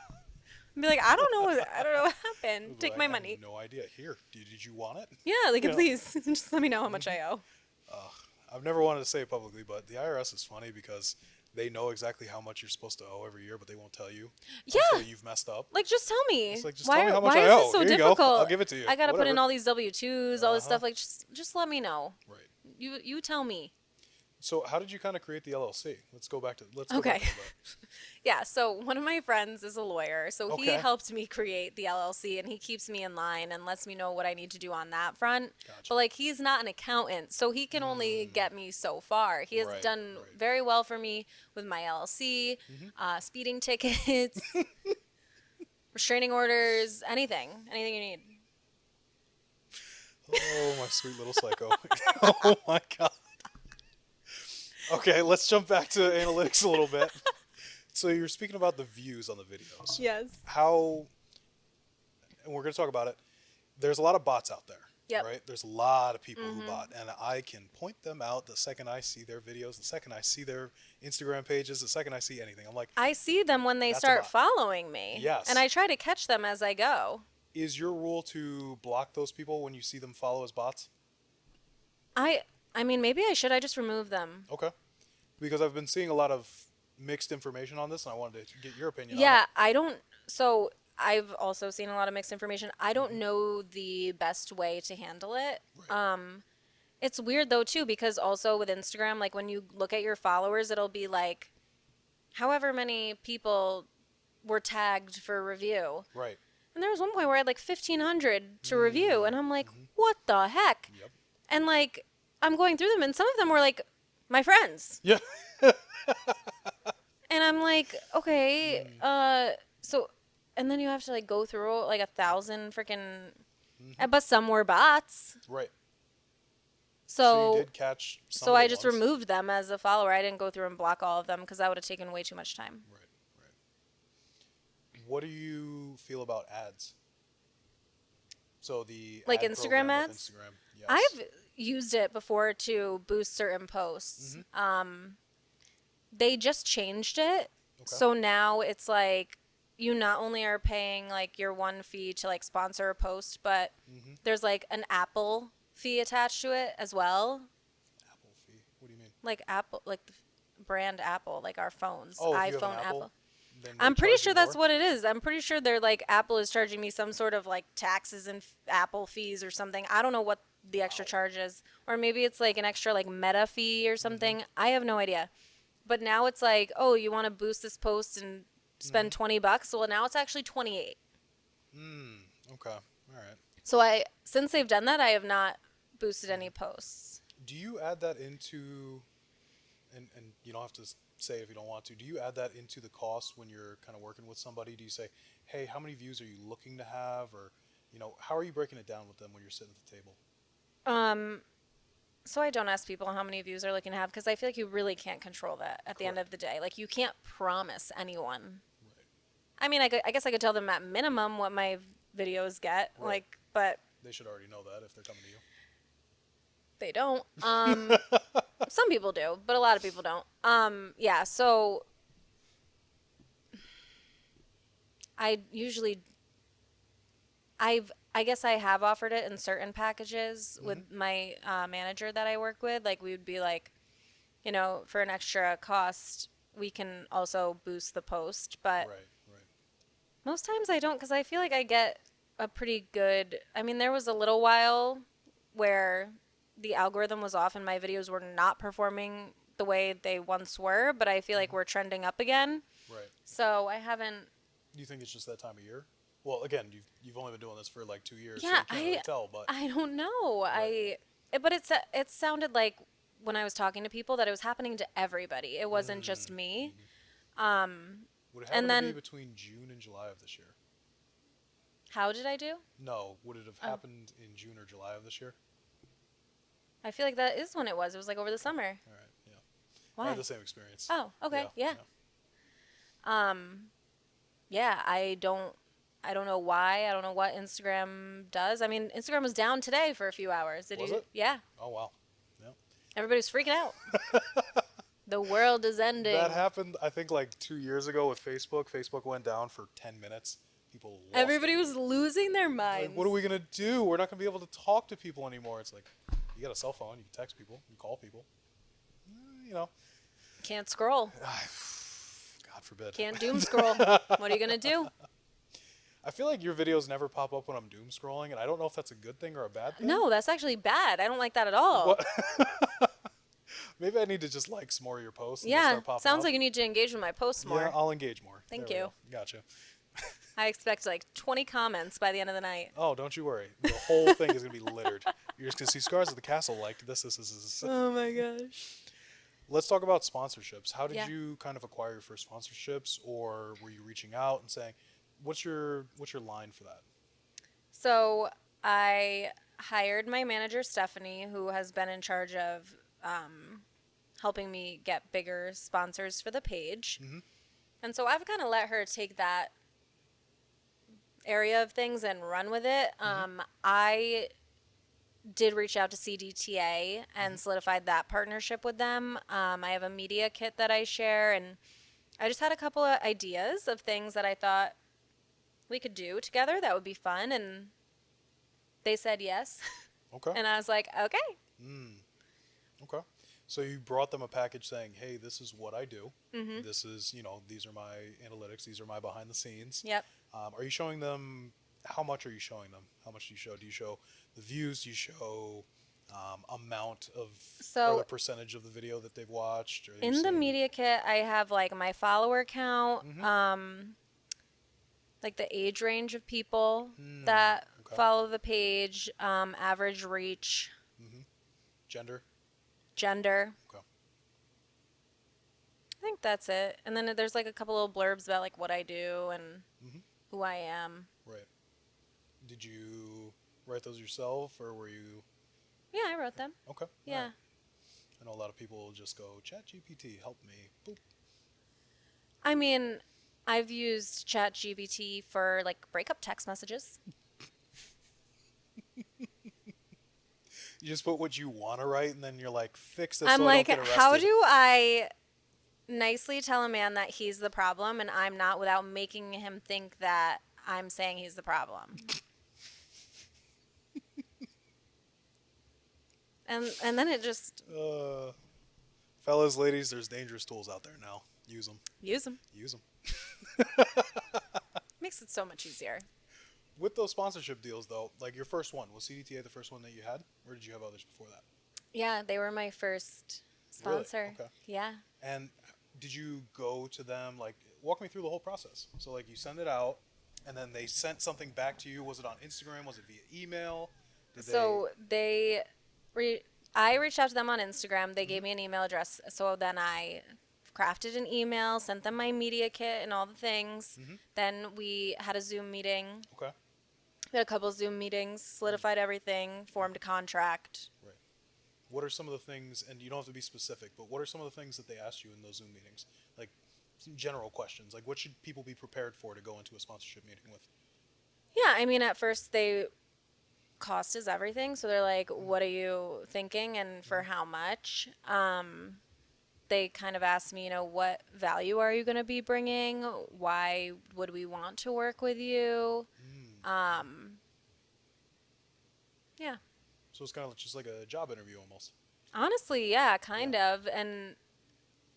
Be like, I don't know what happened. You'll be Take like, my I have money. no idea. Here, did you want it? Yeah, like You know. please, just let me know how much I owe. I've never wanted to say it publicly, but the IRS is funny because they know exactly how much you're supposed to owe every year, but they won't tell you Yeah. until you've messed up. Like, just tell me. It's like, just why tell me how much why I is owe. this so Here you go. difficult? I'll give it to you. I gotta put in Whatever. all these W-2s, all this Uh-huh. stuff. Like, just let me know. Right. You tell me. So how did you kind of create the LLC? Let's go back Okay. a little bit. Yeah, so one of my friends is a lawyer, so he Okay. helped me create the LLC, and he keeps me in line and lets me know what I need to do on that front. Gotcha. But like, he's not an accountant, so he can only get me so far. He has Right, done right. very well for me with my LLC, speeding tickets, restraining orders, anything you need. Oh, my sweet little psycho. Oh my god. Okay, let's jump back to analytics a little bit. So you're speaking about the views on the videos. Yes. How, and we're going to talk about it. There's a lot of bots out there. Yep. Right? There's a lot of people who bot, and I can point them out the second I see their videos, the second I see their Instagram pages, the second I see anything. I'm like, I see them when they That's a start bot. following me. Yes. And I try to catch them as I go. is your rule to block those people when you see them follow as bots? I mean, maybe I should. I just remove them. Okay. Because I've been seeing a lot of mixed information on this, and I wanted to get your opinion on Yeah, it. I don't. So I've also seen a lot of mixed information. I don't Mm-hmm. know the best way to handle it. Right. It's weird though too because also with Instagram, like when you look at your followers, it'll be like, however many people were tagged for review. Right. And there was one point where I had like 1,500 to review, and I'm like, what the heck? Yep. And like, I'm going through them, and some of them were like my friends. Yeah. And I'm like, okay, so, and then you have to like go through like 1,000 freaking, but some were bots. Right. So, you did catch some so of I the just ones. removed them as a follower. I didn't go through and block all of them because that would have taken way too much time. Right. Right. What do you feel about ads? So the Like ad Instagram program with ads? Instagram. Yes. I've used it before to boost certain posts. They just changed it. So now it's like you not only are paying like your one fee to like sponsor a post, but there's like an Apple fee attached to it as well. Apple fee. What do you mean? Like Apple, like the brand Apple, like our phones, Oh, if you have an iPhone, Apple, Apple. then they I'm pretty charge you sure that's more? what it is. I'm pretty sure they're like Apple is charging me some sort of like taxes and Apple fees or something. I don't know what the extra charges, or maybe it's like an extra like meta fee or something. I have no idea. But now it's like, oh, you want to boost this post and spend $20? Well, now it's actually 28. Okay. All right. So since they've done that, I have not boosted any posts. Do you add that into, and you don't have to say if you don't want to, do you add that into the cost when you're kind of working with somebody? Do you say, hey, how many views are you looking to have? Or, how are you breaking it down with them when you're sitting at the table? So I don't ask people how many views they're looking to have because I feel like you really can't control that at the end of the day. Like, you can't promise anyone. Right. I mean, I guess I could tell them at minimum what my videos get, Right. but They should already know that if they're coming to you. they don't. Some people do, but a lot of people don't. Yeah, so I usually, I guess I have offered it in certain packages with my manager that I work with. Like, we would be like, for an extra cost, we can also boost the post. But Right. most times I don't, because I feel like I get a pretty good. I mean, there was a little while where the algorithm was off and my videos were not performing the way they once were, but I feel like we're trending up again. Right. So I haven't. Do you think it's just that time of year? Well, again, you've only been doing this for like 2 years, so Yeah, you can't really tell. But I don't know. Right. But it sounded like when I was talking to people that it was happening to everybody. It wasn't just me. would it happen And to then be between June and July of this year? how did I do? No, would it have happened in June or July of this year? I feel like that is when it was. It was like over the summer. All right. Yeah. I Why? had the same experience. Oh, okay. Yeah. Yeah, I don't know why. I don't know what Instagram does. I mean, Instagram was down today for a few hours. Was it? Yeah. Oh wow. Yeah. Everybody was freaking out. The world is ending. That happened, I think, like 2 years ago with Facebook. Facebook went down for 10 minutes. People lost Everybody it. was losing their minds. Like, what are we gonna do? We're not gonna be able to talk to people anymore. It's like, you got a cell phone, you can text people, you can call people. Can't scroll. God forbid. Can't doom scroll. What are you going to do? I feel like your videos never pop up when I'm doom scrolling, and I don't know if that's a good thing or a bad thing. No, that's actually bad. I don't like that at all. What? Maybe I need to just like some more of your posts. And they'll Yeah, start popping sounds up. like you need to engage with my posts more. Yeah, I'll engage more. Thank There we you. go. Gotcha. I expect like 20 comments by the end of the night. Oh, don't you worry. The whole thing is going to be littered. You're just going to see Cigars at the Castle liked this. Oh my gosh. Let's talk about sponsorships. How did Yeah. you kind of acquire your first sponsorships, or were you reaching out and saying, what's your line for that? So I hired my manager, Stephanie, who has been in charge of helping me get bigger sponsors for the page. Mm-hmm. And so I've kind of let her take that area of things and run with it. I did reach out to CDTA and solidified that partnership with them. I have a media kit that I share, and I just had a couple of ideas of things that I thought we could do together that would be fun, and they said yes. Okay. And I was like, okay. Okay. So you brought them a package saying, hey, this is what I do. Mm-hmm. This is, these are my analytics. These are my behind the scenes. Yep. Are you showing them, how much are you showing them? How much do you show? Do you show the views? Do you show amount of, or the percentage of the video that they've watched? Or In the media kit, I have like my follower count, like the age range of people that follow the page, average reach, gender. I think that's it. And then there's like a couple of blurbs about like what I do and who I am. Right. Did you write those yourself, or were you? Yeah, I wrote them. Okay. Yeah. Right. I know a lot of people will just go, ChatGPT, help me. Boop. I mean, I've used ChatGPT for like breakup text messages. You just put what you want to write, and then you're like, fix this. I'm so like, I don't get how arrested. do I nicely tell a man that he's the problem and I'm not without making him think that I'm saying he's the problem? and then it just Fellas, ladies, there's dangerous tools out there now. Use them. use them. Use them. Makes it so much easier. with those sponsorship deals, though, like your first one, was CDTA the first one that you had, or did you have others before that? Yeah, they were my first Really? sponsor. Okay. Yeah. And did you go to them, like, walk me through the whole process? So, like, you send it out, and then they sent something back to you. Was it on Instagram? Was it via email? Did So I reached out to them on Instagram. They gave Mhm. me an email address. So then I crafted an email, sent them my media kit and all the things. Mhm. Then we had a Zoom meeting. Okay. We had a couple Zoom meetings, solidified everything, formed a contract. Right. What are some of the things, and you don't have to be specific, but what are some of the things that they asked you in those Zoom meetings? Like, some general questions. Like, what should people be prepared for to go into a sponsorship meeting with? Yeah, I mean, at first cost is everything. So they're like, what are you thinking and for how much? They kind of asked me, what value are you going to be bringing? Why would we want to work with you? Yeah. So it's kind of just like a job interview almost. Honestly, yeah, kind of. And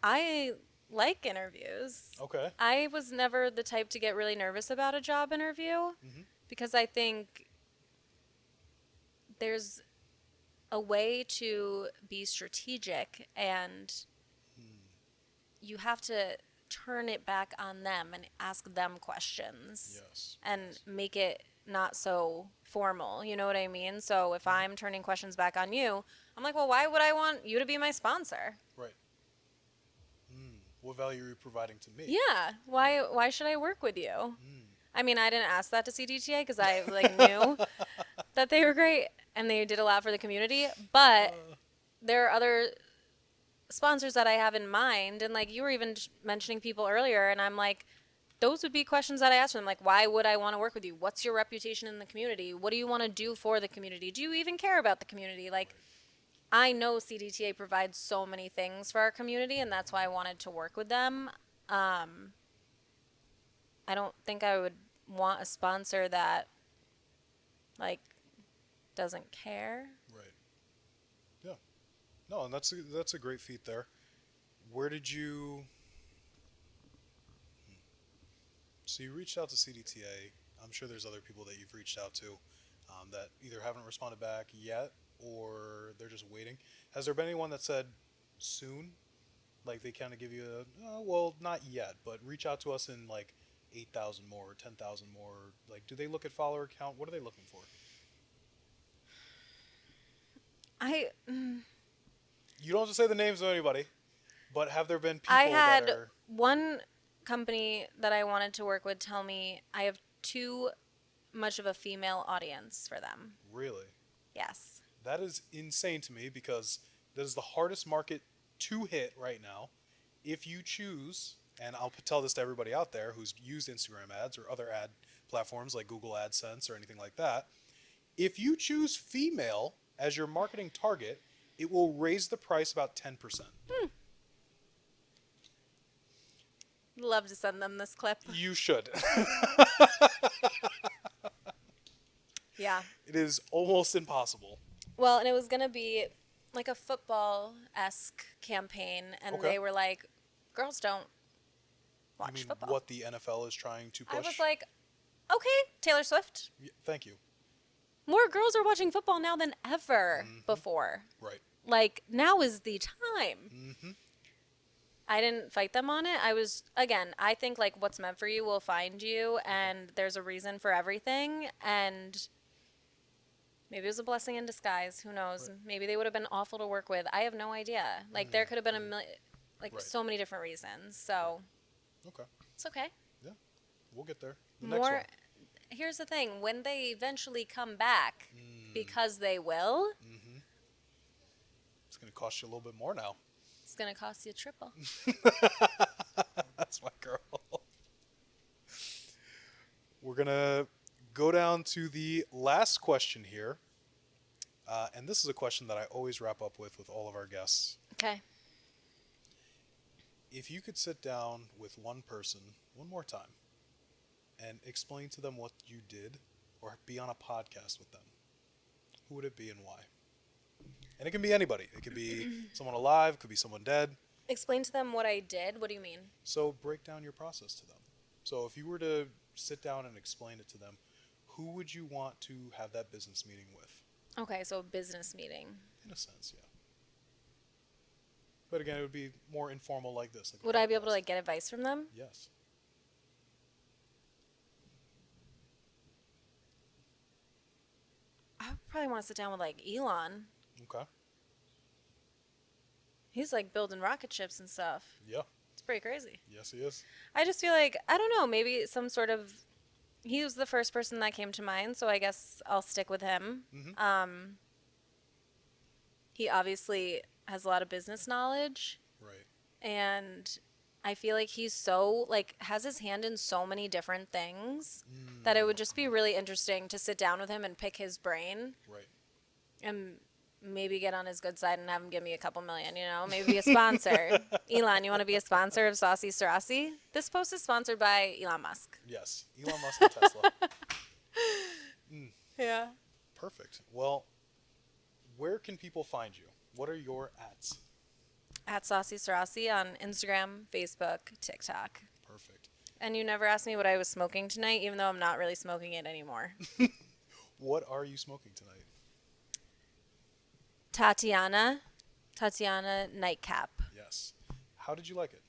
I like interviews. Okay. I was never the type to get really nervous about a job interview because I think there's a way to be strategic and you have to turn it back on them and ask them questions Yes. and make it not so formal. You know what I mean? So if I'm turning questions back on you, I'm like, well, why would I want you to be my sponsor? Right. What value are you providing to me? Yeah. Why should I work with you? I mean, I didn't ask that to CDTA because I knew that they were great and they did a lot for the community, but there are other sponsors that I have in mind, and you were even mentioning people earlier, and I'm like, those would be questions that I ask them, like, why would I want to work with you? What's your reputation in the community? What do you want to do for the community? Do you even care about the community? I know CDTA provides so many things for our community, and that's why I wanted to work with them. I don't think I would want a sponsor that doesn't care. Right. Yeah. No, and that's a great feat there. Where did you? So you reached out to CDTA. I'm sure there's other people that you've reached out to that either haven't responded back yet or they're just waiting. Has there been anyone that said soon? Like they kind of give you well, not yet, but reach out to us in 8,000 more or 10,000 more. Like, do they look at follower count? What are they looking for? You don't have to say the names of anybody, but have there been people I had that are... one company that I wanted to work with tell me I have too much of a female audience for them. Really? Yes. That is insane to me because that is the hardest market to hit right now. If you choose, and I'll tell this to everybody out there who's used Instagram ads or other ad platforms like Google AdSense or anything like that, if you choose female as your marketing target, it will raise the price about 10%. Love to send them this clip. You should. Yeah. It is almost impossible. Well, and it was going to be like a football-esque campaign, and Okay. they were like, girls don't You watch mean football. what the NFL is trying to push? I was like, okay, Taylor Swift. Yeah, thank you. More girls are watching football now than ever before. Right. Now is the time. I didn't fight them on it. I think what's meant for you will find you, and there's a reason for everything, and maybe it was a blessing in disguise. Who knows? Right. Maybe they would have been awful to work with. I have no idea. There could have been a million, Right. so many different reasons. So Okay. it's okay. Yeah. We'll get there. The next one. Here's the thing. When they eventually come back, because they will, It's going to cost you a little bit more now. it's going to cost you triple. That's my girl. We're going to go down to the last question here. And this is a question that I always wrap up with all of our guests. Okay. If you could sit down with one person one more time and explain to them what you did or be on a podcast with them, who would it be and why? And it can be anybody. It could be someone alive, it could be someone dead. Explain to them what I did. What do you mean? So break down your process to them. So if you were to sit down and explain it to them, who would you want to have that business meeting with? Okay, so a business meeting. In a sense, yeah. But again, it would be more informal like this. Like a Would I be able to podcast. like get advice from them? Yes. I would probably want to sit down with like Elon. Okay. He's like building rocket ships and stuff. Yeah. It's pretty crazy. Yes, he is. I just feel like, I don't know, maybe some sort of, he was the first person that came to mind, so I guess I'll stick with him. Mm-hmm. He obviously has a lot of business knowledge, Right. and I feel like he's so, like, has his hand in so many different things that it would just be really interesting to sit down with him and pick his brain Right. and maybe get on his good side and have him give me a couple million, you know? Maybe be a sponsor. Elon, you want to be a sponsor of SaucySuraci? This post is sponsored by Elon Musk. Yes. Elon Musk and Tesla. Yeah. Perfect. Well, where can people find you? What are your ats? At SaucySuraci on Instagram, Facebook, TikTok. Perfect. And you never asked me what I was smoking tonight, even though I'm not really smoking it anymore. What are you smoking tonight? Tatiana nightcap. Yes. How did you like it?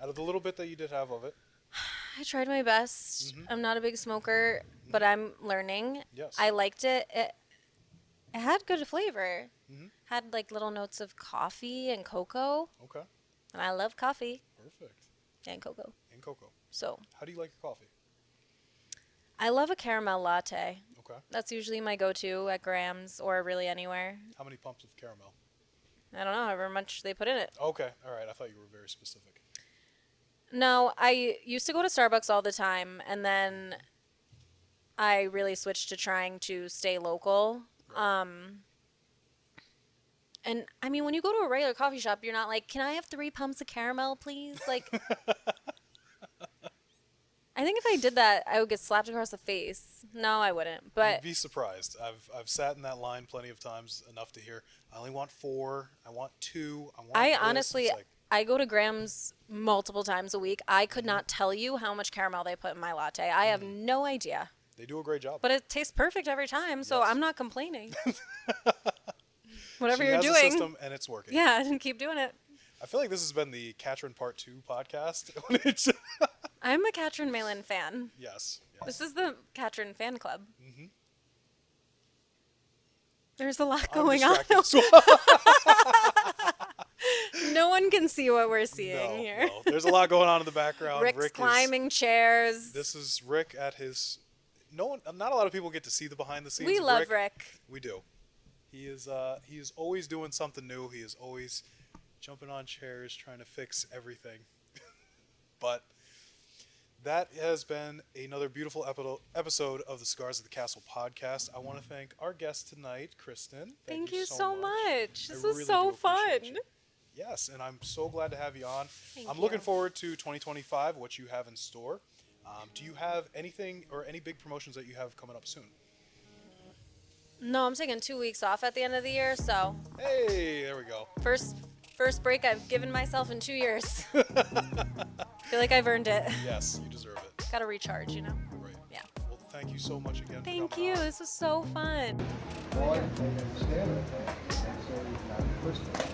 Out of the little bit that you did have of it. I tried my best. I'm not a big smoker, but I'm learning. Yes. I liked it. It had good flavor. Mm-hmm. Had like little notes of coffee and cocoa. Okay. And I love coffee Perfect. and cocoa. And cocoa. So How do you like your coffee? I love a caramel latte. Okay. That's usually my go-to at Graham's or really anywhere. How many pumps of caramel? I don't know, however much they put in it. Okay. All right. I thought you were very specific. No, I used to go to Starbucks all the time, and then I really switched to trying to stay local. And I mean, when you go to a regular coffee shop, you're not like, can I have 3 pumps of caramel, please? Like, I think if I did that, I would get slapped across the face. No, I wouldn't. But You'd be surprised. I've sat in that line plenty of times enough to hear, I only want 4. I want 2. I want I this." honestly, It's like, I go to Graham's multiple times a week. I could not tell you how much caramel they put in my latte. I have no idea. they do a great job. But it tastes perfect every time, so Yes. I'm not complaining. Whatever She you're has a doing. system and it's working. Yeah, and keep doing it. I feel like this has been the Katrin Part 2 podcast. It's- I'm a Katrin Malin fan. yes. This is the Katrin fan club. Mm-hmm. There's a lot I'm going on. distracted. No one can see what we're seeing No, here. no. There's a lot going on in the background. Rick's Rick climbing chairs. This is Rick at his. No one. Not a lot of people get to see the behind the scenes. We of love Rick. We do. He is always doing something new. He is always jumping on chairs, trying to fix everything. But that has been another beautiful episode of the Cigars of the Castle podcast. I want to thank our guest tonight, Kristen. Thank you so much. This was really so do fun. appreciate you. Yes, and I'm so glad to have you on. Thank I'm you. looking forward to 2025, what you have in store. Do you have anything or any big promotions that you have coming up soon? No, I'm taking 2 weeks off at the end of the year, so Hey, there we go. first break I've given myself in 2 years. Feel like I've earned it. Yes, you deserve it. Gotta recharge, you know? Right. Yeah. Well, thank you so much again. Thank for coming you. on. This was so fun. Well, I understand it. That's not the first thing.